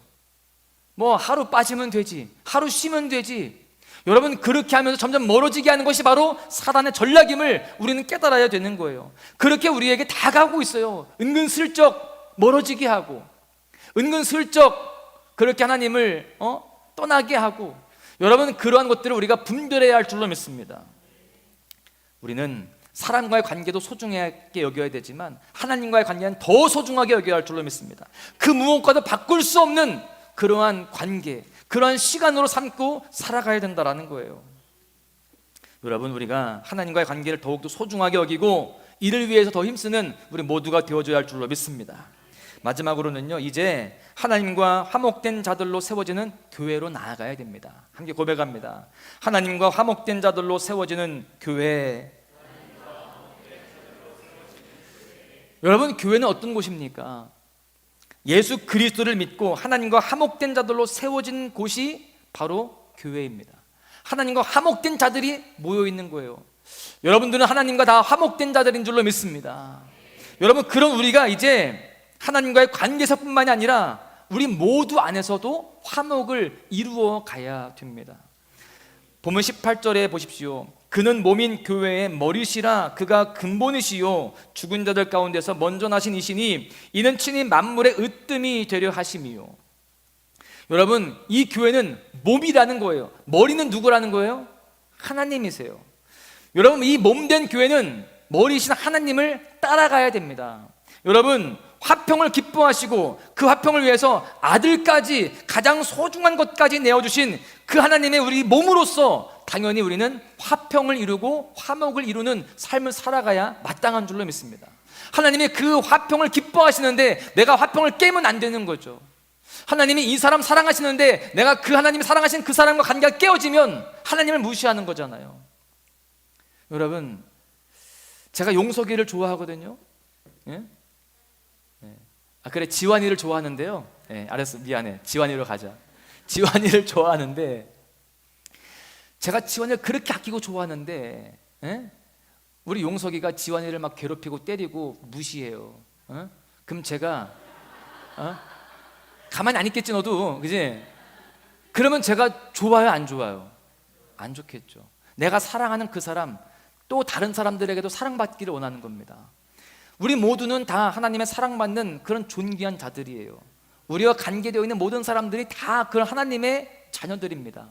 뭐 하루 빠지면 되지, 하루 쉬면 되지. 여러분, 그렇게 하면서 점점 멀어지게 하는 것이 바로 사단의 전략임을 우리는 깨달아야 되는 거예요. 그렇게 우리에게 다가오고 있어요. 은근슬쩍 멀어지게 하고, 은근슬쩍 그렇게 하나님을 떠나게 하고. 여러분, 그러한 것들을 우리가 분별해야 할 줄로 믿습니다. 우리는 사람과의 관계도 소중하게 여겨야 되지만 하나님과의 관계는 더 소중하게 여겨야 할 줄로 믿습니다. 그 무엇과도 바꿀 수 없는 그러한 관계, 그러한 시간으로 삼고 살아가야 된다는 거예요. 여러분, 우리가 하나님과의 관계를 더욱더 소중하게 여기고 이를 위해서 더 힘쓰는 우리 모두가 되어줘야 할 줄로 믿습니다. 마지막으로는요, 이제 하나님과 화목된 자들로 세워지는 교회로 나아가야 됩니다. 함께 고백합니다. 하나님과 화목된 자들로 세워지는 교회. 여러분, 교회는 어떤 곳입니까? 예수 그리스도를 믿고 하나님과 화목된 자들로 세워진 곳이 바로 교회입니다. 하나님과 화목된 자들이 모여 있는 거예요. 여러분들은 하나님과 다 화목된 자들인 줄로 믿습니다. 여러분, 그런 우리가 이제 하나님과의 관계에서뿐만이 아니라 우리 모두 안에서도 화목을 이루어 가야 됩니다. 보면 18절에 보십시오. 그는 몸인 교회의 머리시라. 그가 근본이시요 죽은 자들 가운데서 먼저 나신 이시니 이는 친히 만물의 으뜸이 되려 하심이요. 여러분, 이 교회는 몸이라는 거예요. 머리는 누구라는 거예요? 하나님이세요. 여러분, 이 몸된 교회는 머리이신 하나님을 따라가야 됩니다. 여러분, 화평을 기뻐하시고 그 화평을 위해서 아들까지, 가장 소중한 것까지 내어주신 그 하나님의 우리 몸으로서 당연히 우리는 화평을 이루고 화목을 이루는 삶을 살아가야 마땅한 줄로 믿습니다. 하나님이 그 화평을 기뻐하시는데 내가 화평을 깨면 안 되는 거죠. 하나님이 이 사람 사랑하시는데 내가 그 하나님이 사랑하시는 그 사람과 관계가 깨어지면 하나님을 무시하는 거잖아요. 여러분, 제가 용석이를 좋아하거든요. 예? 그래, 지환이를 좋아하는데요. 알았어, 미안해, 지환이로 가자. 지환이를 좋아하는데, 제가 지환이를 그렇게 아끼고 좋아하는데, 우리 용석이가 지환이를 막 괴롭히고 때리고 무시해요. 그럼 제가 가만히 안 있겠지, 너도, 그지? 그러면 제가 좋아요, 안 좋아요? 안 좋겠죠. 내가 사랑하는 그 사람, 또 다른 사람들에게도 사랑받기를 원하는 겁니다. 우리 모두는 다 하나님의 사랑받는 그런 존귀한 자들이에요. 우리와 관계되어 있는 모든 사람들이 다 그 하나님의 자녀들입니다.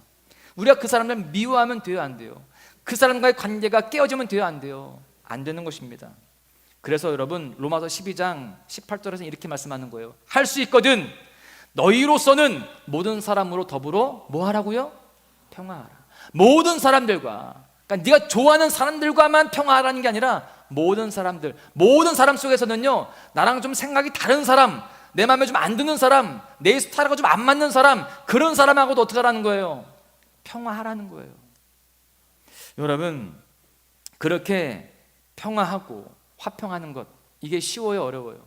우리가 그 사람들 미워하면 돼요, 안 돼요? 그 사람과의 관계가 깨어지면 돼요, 안 돼요? 안 되는 것입니다. 그래서 여러분 로마서 12장 18절에서 이렇게 말씀하는 거예요. 할 수 있거든 너희로서는 모든 사람으로 더불어 뭐 하라고요? 평화하라. 모든 사람들과, 그러니까 네가 좋아하는 사람들과만 평화하라는 게 아니라 모든 사람들, 모든 사람 속에서는요, 나랑 좀 생각이 다른 사람, 내 마음에 좀 안 드는 사람, 내 스타일하고 좀 안 맞는 사람, 그런 사람하고도 어떻게 하라는 거예요? 평화하라는 거예요. 여러분, 그렇게 평화하고 화평하는 것, 이게 쉬워요, 어려워요?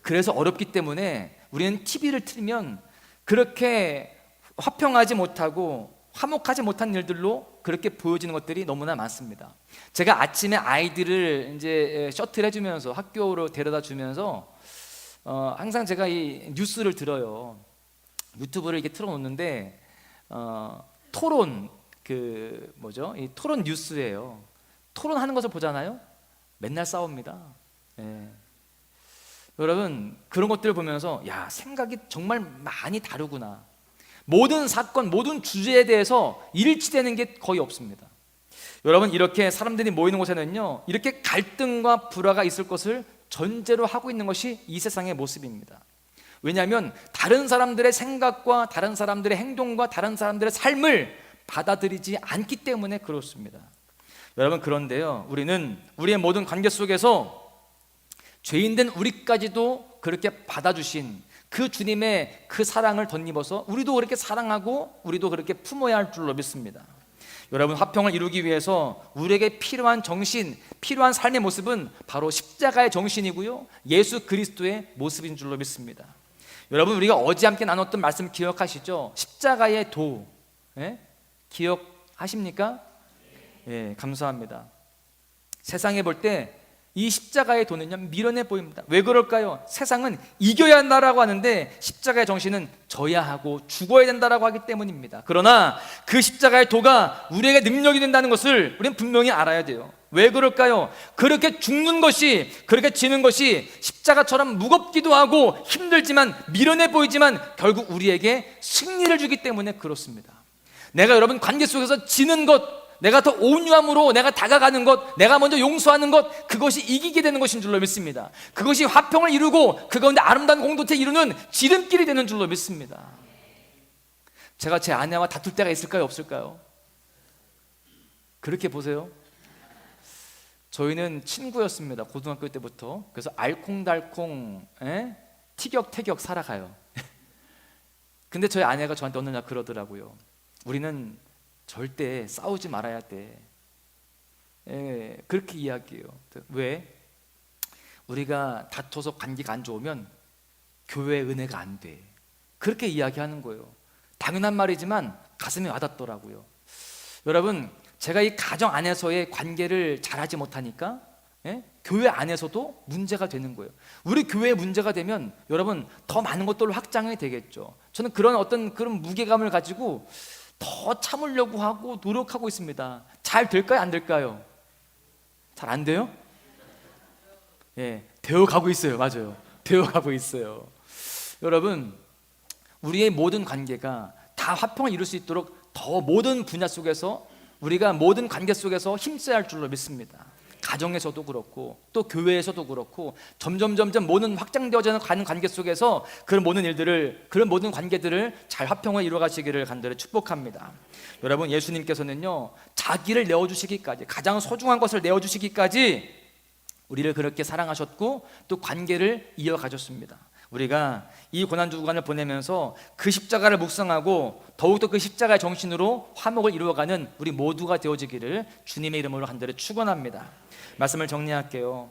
그래서 어렵기 때문에 우리는 TV를 틀면 그렇게 화평하지 못하고 화목하지 못한 일들로 그렇게 보여지는 것들이 너무나 많습니다. 제가 아침에 아이들을 이제 셔틀 해주면서 학교로 데려다 주면서 항상 제가 이 뉴스를 들어요. 유튜브를 이렇게 틀어놓는데 토론 그 뭐죠? 이 토론 뉴스예요. 토론하는 것을 보잖아요. 맨날 싸웁니다. 예. 여러분 그런 것들을 보면서 야, 생각이 정말 많이 다르구나. 모든 사건, 모든 주제에 대해서 일치되는 게 거의 없습니다. 여러분 이렇게 사람들이 모이는 곳에는요, 이렇게 갈등과 불화가 있을 것을 전제로 하고 있는 것이 이 세상의 모습입니다. 왜냐하면 다른 사람들의 생각과 다른 사람들의 행동과 다른 사람들의 삶을 받아들이지 않기 때문에 그렇습니다. 여러분 그런데요, 우리는 우리의 모든 관계 속에서 죄인된 우리까지도 그렇게 받아주신 그 주님의 그 사랑을 덧입어서 우리도 그렇게 사랑하고 우리도 그렇게 품어야 할 줄로 믿습니다. 여러분 화평을 이루기 위해서 우리에게 필요한 정신, 필요한 삶의 모습은 바로 십자가의 정신이고요, 예수 그리스도의 모습인 줄로 믿습니다. 여러분 우리가 어제 함께 나눴던 말씀 기억하시죠? 십자가의 도, 예? 기억하십니까? 예, 감사합니다. 세상에 볼 때 이 십자가의 도는요, 미련해 보입니다. 왜 그럴까요? 세상은 이겨야 한다라고 하는데 십자가의 정신은 져야 하고 죽어야 된다라고 하기 때문입니다. 그러나 그 십자가의 도가 우리에게 능력이 된다는 것을 우리는 분명히 알아야 돼요. 왜 그럴까요? 그렇게 죽는 것이, 그렇게 지는 것이 십자가처럼 무겁기도 하고 힘들지만 미련해 보이지만 결국 우리에게 승리를 주기 때문에 그렇습니다. 내가 여러분 관계 속에서 지는 것, 내가 더 온유함으로 내가 다가가는 것, 내가 먼저 용서하는 것, 그것이 이기게 되는 것인 줄로 믿습니다. 그것이 화평을 이루고 그 가운데 아름다운 공동체를 이루는 지름길이 되는 줄로 믿습니다. 제가 제 아내와 다툴 때가 있을까요, 없을까요? 그렇게 보세요. 저희는 친구였습니다, 고등학교 때부터. 그래서 알콩달콩 티격태격 살아가요. 근데 저희 아내가 저한테 어느 날 그러더라고요. 우리는 절대 싸우지 말아야 돼. 예, 그렇게 이야기해요. 왜? 우리가 다퉈서 관계가 안 좋으면 교회의 은혜가 안 돼. 그렇게 이야기하는 거예요. 당연한 말이지만 가슴에 와닿더라고요. 여러분, 제가 이 가정 안에서의 관계를 잘하지 못하니까 교회 안에서도 문제가 되는 거예요. 우리 교회에 문제가 되면 여러분 더 많은 것들로 확장이 되겠죠. 저는 그런 어떤 그런 무게감을 가지고 더 참으려고 하고 노력하고 있습니다. 잘 될까요, 안 될까요? 잘 안 돼요? 예, 되어가고 있어요. 맞아요. 되어가고 있어요. 여러분, 우리의 모든 관계가 다 화평을 이룰 수 있도록 더 모든 분야 속에서 우리가 모든 관계 속에서 힘써야 할 줄로 믿습니다. 가정에서도 그렇고 또 교회에서도 그렇고 점점 모든 확장되어져 가는 관계 속에서 그런 모든 일들을, 그런 모든 관계들을 잘 화평을 이루어 가시기를 간절히 축복합니다. 여러분 예수님께서는요, 자기를 내어주시기까지, 가장 소중한 것을 내어주시기까지 우리를 그렇게 사랑하셨고 또 관계를 이어가셨습니다. 우리가 이 고난주간을 보내면서 그 십자가를 묵상하고 더욱더 그 십자가의 정신으로 화목을 이루어가는 우리 모두가 되어지기를 주님의 이름으로 간절히 축원합니다. 말씀을 정리할게요.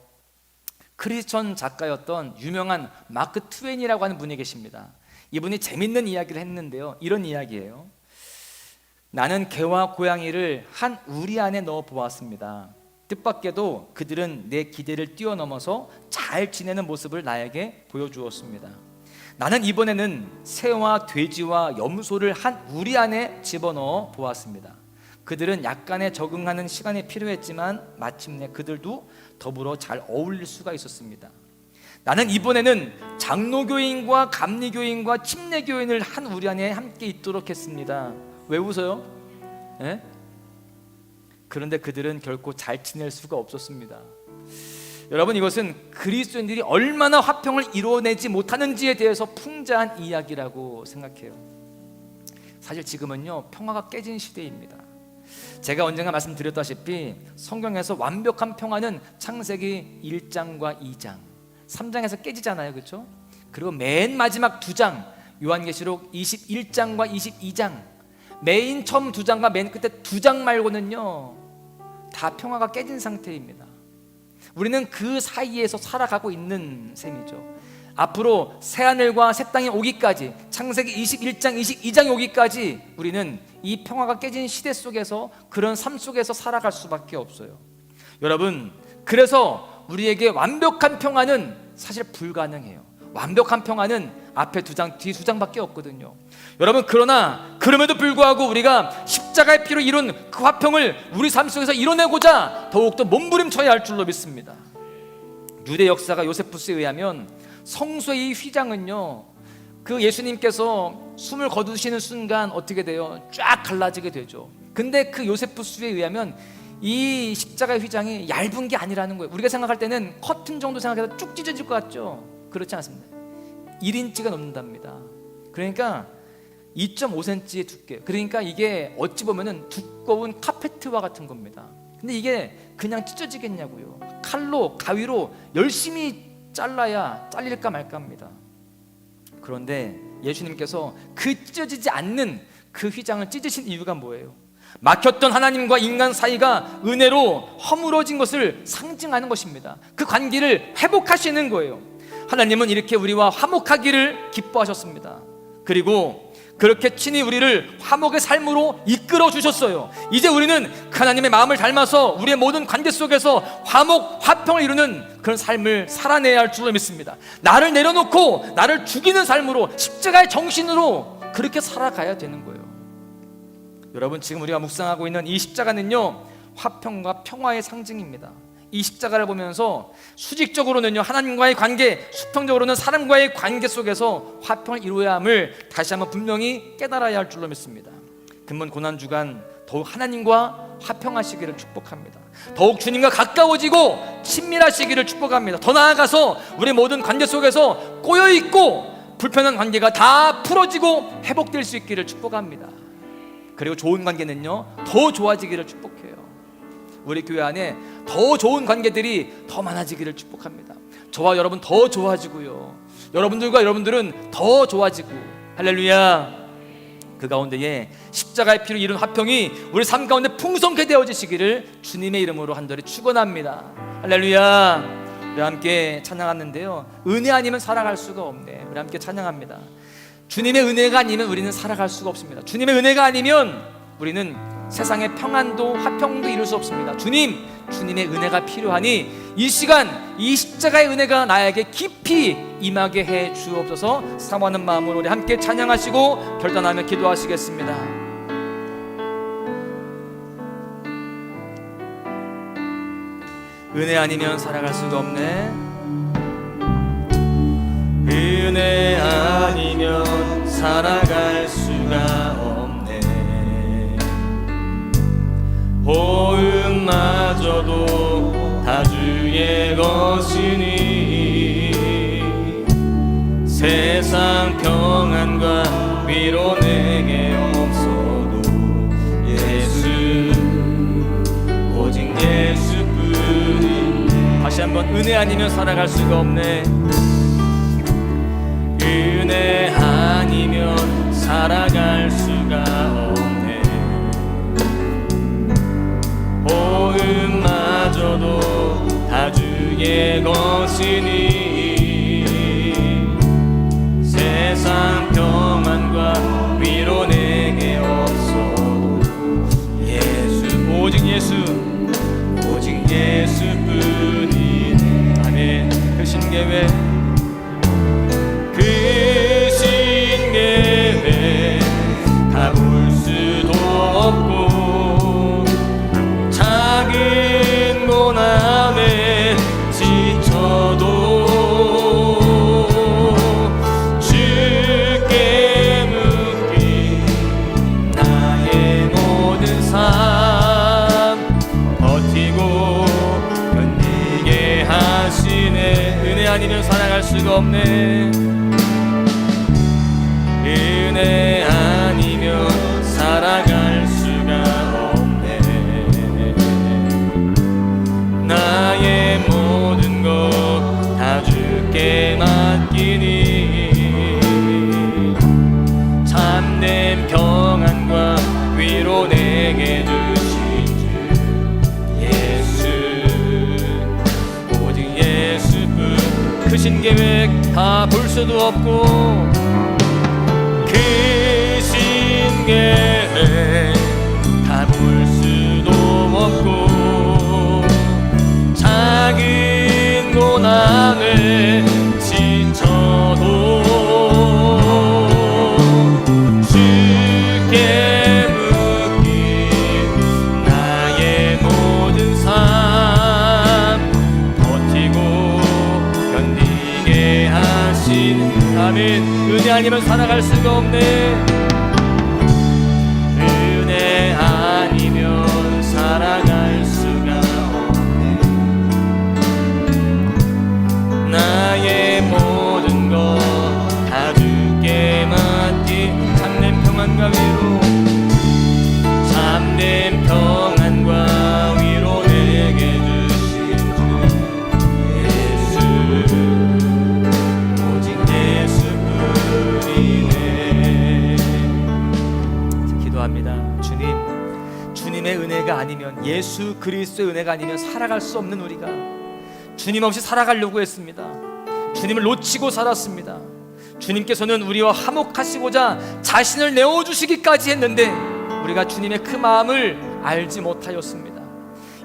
크리스천 작가였던 유명한 마크 트웨인이라고 하는 분이 계십니다. 이분이 재밌는 이야기를 했는데요, 이런 이야기예요. 나는 개와 고양이를 한 우리 안에 넣어 보았습니다. 뜻밖에도 그들은 내 기대를 뛰어넘어서 잘 지내는 모습을 나에게 보여주었습니다. 나는 이번에는 새와 돼지와 염소를 한 우리 안에 집어넣어 보았습니다. 그들은 약간의 적응하는 시간이 필요했지만 마침내 그들도 더불어 잘 어울릴 수가 있었습니다. 나는 이번에는 장로교인과 감리교인과 침례교인을 한 우리 안에 함께 있도록 했습니다. 왜 웃어요? 예? 그런데 그들은 결코 잘 지낼 수가 없었습니다. 여러분, 이것은 그리스도인들이 얼마나 화평을 이루어내지 못하는지에 대해서 풍자한 이야기라고 생각해요. 사실 지금은요, 평화가 깨진 시대입니다. 제가 언젠가 말씀드렸다시피 성경에서 완벽한 평화는 창세기 1장과 2장, 3장에서 깨지잖아요, 그렇죠? 그리고 맨 마지막 2장 요한계시록 21장과 22장, 메인 처음 2장과 맨 끝에 2장 말고는요 다 평화가 깨진 상태입니다. 우리는 그 사이에서 살아가고 있는 셈이죠. 앞으로 새하늘과 새 땅이 오기까지, 창세기 21장 22장이 오기까지 우리는 이 평화가 깨진 시대 속에서, 그런 삶 속에서 살아갈 수밖에 없어요. 여러분, 그래서 우리에게 완벽한 평화는 사실 불가능해요. 완벽한 평화는 앞에 2장, 뒤 2장밖에 없거든요. 여러분, 그러나 그럼에도 불구하고 우리가 십자가의 피로 이룬 그 화평을 우리 삶 속에서 이뤄내고자 더욱더 몸부림쳐야 할 줄로 믿습니다. 유대 역사가 요세푸스에 의하면 성소의 이 휘장은요, 그 예수님께서 숨을 거두시는 순간 어떻게 돼요? 쫙 갈라지게 되죠. 근데 그 요세푸스에 의하면 이 십자가의 휘장이 얇은 게 아니라는 거예요. 우리가 생각할 때는 커튼 정도 생각해서 쭉 찢어질 것 같죠? 그렇지 않습니다. 1인치가 넘는답니다. 그러니까 2.5cm의 두께, 그러니까 이게 어찌 보면은 두꺼운 카페트와 같은 겁니다. 근데 이게 그냥 찢어지겠냐고요. 칼로, 가위로 열심히 잘라야 잘릴까 말까합니다. 그런데 예수님께서 그 찢어지지 않는 그 휘장을 찢으신 이유가 뭐예요? 막혔던 하나님과 인간 사이가 은혜로 허물어진 것을 상징하는 것입니다. 그 관계를 회복하시는 거예요. 하나님은 이렇게 우리와 화목하기를 기뻐하셨습니다. 그리고 그렇게 친히 우리를 화목의 삶으로 이끌어 주셨어요. 이제 우리는 그 하나님의 마음을 닮아서 우리의 모든 관계 속에서 화목, 화평을 이루는 그런 삶을 살아내야 할 줄로 믿습니다. 나를 내려놓고 나를 죽이는 삶으로, 십자가의 정신으로 그렇게 살아가야 되는 거예요. 여러분, 지금 우리가 묵상하고 있는 이 십자가는요, 화평과 평화의 상징입니다. 이 십자가를 보면서 수직적으로는요, 하나님과의 관계, 수평적으로는 사람과의 관계 속에서 화평을 이루어야 함을 다시 한번 분명히 깨달아야 할 줄로 믿습니다. 금번 고난주간 더욱 하나님과 화평하시기를 축복합니다. 더욱 주님과 가까워지고 친밀하시기를 축복합니다. 더 나아가서 우리 모든 관계 속에서 꼬여있고 불편한 관계가 다 풀어지고 회복될 수 있기를 축복합니다. 그리고 좋은 관계는요, 더 좋아지기를 축복해요. 우리 교회 안에 더 좋은 관계들이 더 많아지기를 축복합니다. 저와 여러분 더 좋아지고요, 여러분들과 여러분들은 더 좋아지고, 할렐루야. 그 가운데에 십자가의 피로 이룬 화평이 우리 삶 가운데 풍성케 되어지시기를 주님의 이름으로 한절에 축원합니다. 할렐루야. 우리 함께 찬양하는데요, 은혜 아니면 살아갈 수가 없네. 우리 함께 찬양합니다. 주님의 은혜가 아니면 우리는 살아갈 수가 없습니다. 주님의 은혜가 아니면 우리는 세상의 평안도 화평도 이룰 수 없습니다. 주님의 은혜가 필요하니 이 시간 이 십자가의 은혜가 나에게 깊이 임하게 해 주옵소서. 사모하는 마음으로 우리 함께 찬양하시고 결단하며 기도하시겠습니다. 은혜 아니면 살아갈 수가 없네. 은혜 아니면 살아갈 수가 없네. 호흡마저도 다 주의 것이니 세상 평안과 위로 내게 없어도 예수, 오직 예수뿐이네. 다시 한번, 은혜 아니면 살아갈 수가 없네. 은혜 아니면 살아갈 수가 없네. 호흡마저도 다 주의 것이니 세상 평안과 위로 내게 없어도 예수, 오직 예수, 오직 예수뿐이네. 아멘. 그 신계회, 그 신계회 다 볼 수도 없고 작은 고난에 지쳐도 은혜 아니면 살아갈 수가 없네. 은혜 아니면 살아갈 수가 없네. 나의 모든 것 다 주께 맡기니 참된 평안과 위로 내게 주신 주 예수, 오직 예수뿐. 크신 계획 다 볼 수도 없고 크신 계획 다 볼 수도 없고 작은 고난에 지쳐도 주께 묶인 나의 모든 삶 버티고 견디게 하신 아멘. 은혜 아니면 살아갈 수가 없네. 은혜 아니면 살아갈 수가 없네. 나의 모든 것 다 주께 맡긴 참된 평안과 위로, 참된 평안과 위로 내게 주신 주 예수, 오직 예수뿐이네. 기도합니다. 주님의 은혜가 아니면, 예수 그리스도의 은혜가 아니면 살아갈 수 없는 우리가 주님 없이 살아가려고 했습니다. 주님을 놓치고 살았습니다. 주님께서는 우리와 화목하시고자 자신을 내어주시기까지 했는데 우리가 주님의 그 마음을 알지 못하였습니다.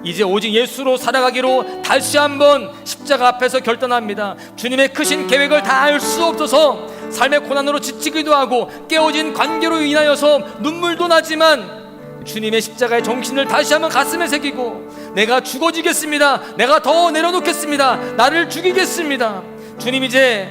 이제 오직 예수로 살아가기로 다시 한번 십자가 앞에서 결단합니다. 주님의 크신 계획을 다 알 수 없어서 삶의 고난으로 지치기도 하고 깨어진 관계로 인하여서 눈물도 나지만 주님의 십자가의 정신을 다시 한번 가슴에 새기고 내가 죽어지겠습니다. 내가 더 내려놓겠습니다. 나를 죽이겠습니다. 주님, 이제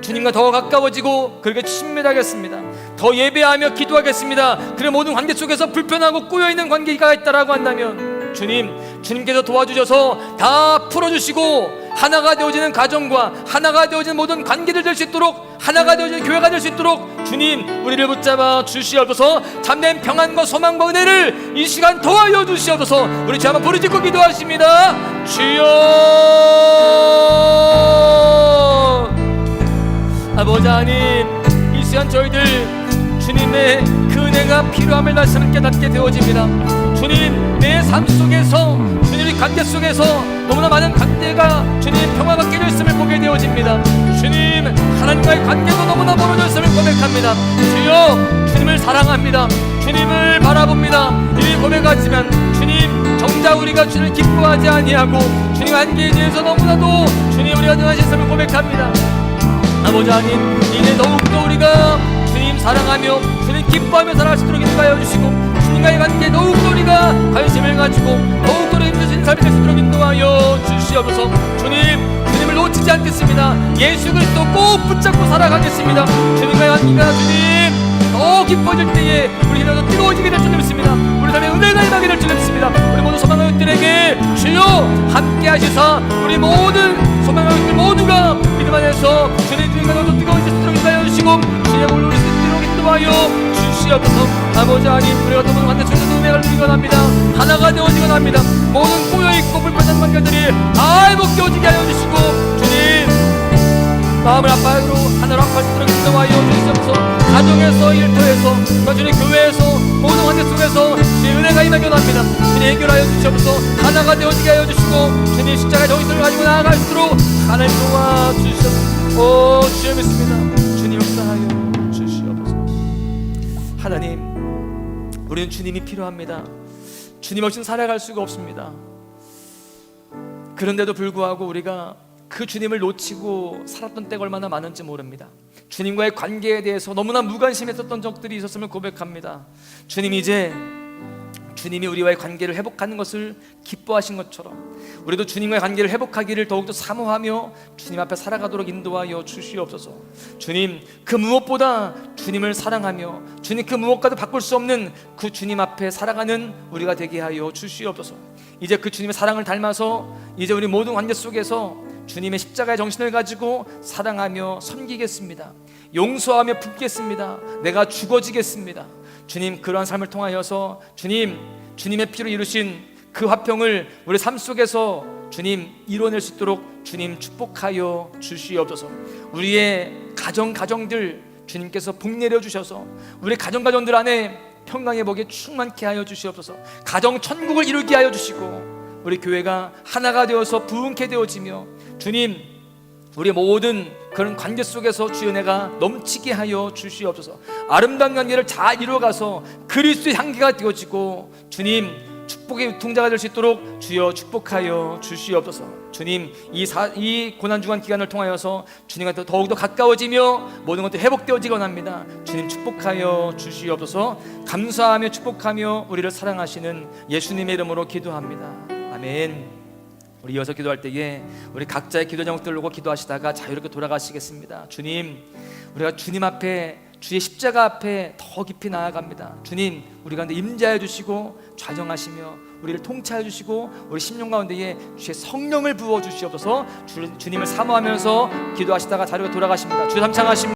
주님과 더 가까워지고 그렇게 친밀하겠습니다. 더 예배하며 기도하겠습니다. 그런 모든 관계 속에서 불편하고 꼬여있는 관계가 있다라고 한다면 주님께서 도와주셔서 다 풀어주시고 하나가 되어지는 가정과 하나가 되어지는 모든 관계들 될 수 있도록, 하나가 되어지는 교회가 될 수 있도록 주님 우리를 붙잡아 주시옵소서. 참된 평안과 소망과 은혜를 이 시간 도와여 주시옵소서. 우리 주 한번 부르짖고 기도하십니다. 주여. 아버지 하나님, 이 시간 저희들 주님의 그 은혜가 필요함을 말씀을 깨닫게 되어집니다. 주님, 내 삶 속에서, 주님의 관계 속에서 너무나 많은 관계가 주님 평화가 깨져 있음을 보게 되어집니다. 주님, 하나님과의 관계도 너무나 멀어져 있음을 고백합니다. 주여, 주님을 사랑합니다. 주님을 바라봅니다. 이미 고백하지만 주님, 정작 우리가 주님을 기뻐하지 아니하고 주님 관계에 대해서 너무나도 주님 우리가 능하셨음을 고백합니다. 아버지 하나님, 이제 더욱더 우리가 주님 사랑하며 주님 기뻐하며 살아갈 수 있도록 인도하여 주시고 주님과의 관계에 더욱더 우리가 관심을 가지고 더욱더 힘드신 삶이 될 수 있도록 인도하여 주시옵소서. 주님을 놓치지 않겠습니다. 예수 그리스도 꼭 붙잡고 살아가겠습니다. 주님과의 관계가 주님 더 깊어질 때에 우리 힘이 뜨거워지게 될 줄 믿습니다. 우리 삶에 은혜가 임하게 될 줄 믿습니다. 우리 모든 소망의 육들에게 주여 함께 하시사 우리 모든 소망의 육들 모두가 믿음 안에서 주님과 더 뜨거워질 수 있도록 인도하여 주시고 주님의 물로 우리 수 있도록 인도하여 주시옵소서. 아버지 하나님, 우리가 또 모든 관계 속에서 은혜를 누리곤 합니다. 하나가 되어지곤 합니다. 모든 꼬여있고 불편한 관계들이 다 회복되어지게 하여 주시고 주님 마음을 아파하기로 하나로 합할 수 있도록 인도하여 주시옵소서. 가정에서, 일터에서, 주님 교회에서 모든 관계 속에서 주의 은혜가 임하게 합니다. 주님 해결하여 주시옵소서. 하나가 되어지게 하여 주시고 주님 십자가의 정신을 가지고 나아갈 수 있도록 하나님 도와주시옵소서. 주여 믿습니다. 주님 역사하여 주시옵소서. 하나님, 우리는 주님이 필요합니다. 주님 없이는 살아갈 수가 없습니다. 그런데도 불구하고 우리가 그 주님을 놓치고 살았던 때가 얼마나 많은지 모릅니다. 주님과의 관계에 대해서 너무나 무관심했었던 적들이 있었음을 고백합니다. 주님, 이제 주님이 우리와의 관계를 회복하는 것을 기뻐하신 것처럼 우리도 주님과의 관계를 회복하기를 더욱더 사모하며 주님 앞에 살아가도록 인도하여 주시옵소서. 주님, 그 무엇보다 주님을 사랑하며 주님 그 무엇과도 바꿀 수 없는 그 주님 앞에 살아가는 우리가 되게 하여 주시옵소서. 이제 그 주님의 사랑을 닮아서 이제 우리 모든 관계 속에서 주님의 십자가의 정신을 가지고 사랑하며 섬기겠습니다. 용서하며 품겠습니다. 내가 죽어지겠습니다. 주님, 그러한 삶을 통하여서 주님의 피로 이루신 그 화평을 우리 삶 속에서 주님 이뤄낼 수 있도록 주님 축복하여 주시옵소서. 우리의 가정들 주님께서 복 내려 주셔서 우리 가정들 안에 평강의 복이 충만케 하여 주시옵소서. 가정 천국을 이루게 하여 주시고 우리 교회가 하나가 되어서 부흥케 되어지며 주님, 우리 모든 그런 관계 속에서 주의 은혜가 넘치게 하여 주시옵소서. 아름다운 관계를 잘 이루어가서 그리스도의 향기가 되어지고 주님 축복의 유통자가 될 수 있도록 주여 축복하여 주시옵소서. 주님, 이 고난주간 기간을 통하여서 주님과 더욱더 가까워지며 모든 것도 회복되어지기 원합니다. 주님 축복하여 주시옵소서. 감사하며 축복하며 우리를 사랑하시는 예수님의 이름으로 기도합니다. 아멘. 우리 이어서 기도할 때에 우리 각자의 기도 제목들 놓고 기도하시다가 자유롭게 돌아가시겠습니다. 주님, 우리가 주님 앞에, 주의 십자가 앞에 더 깊이 나아갑니다. 주님, 우리 가운데 임재하여 주시고 좌정하시며 우리를 통치하여 주시고 우리 심령 가운데에 주의 성령을 부어 주시옵소서. 주님을 사모하면서 기도하시다가 자유롭게 돌아가십니다. 주 삼창하십니다.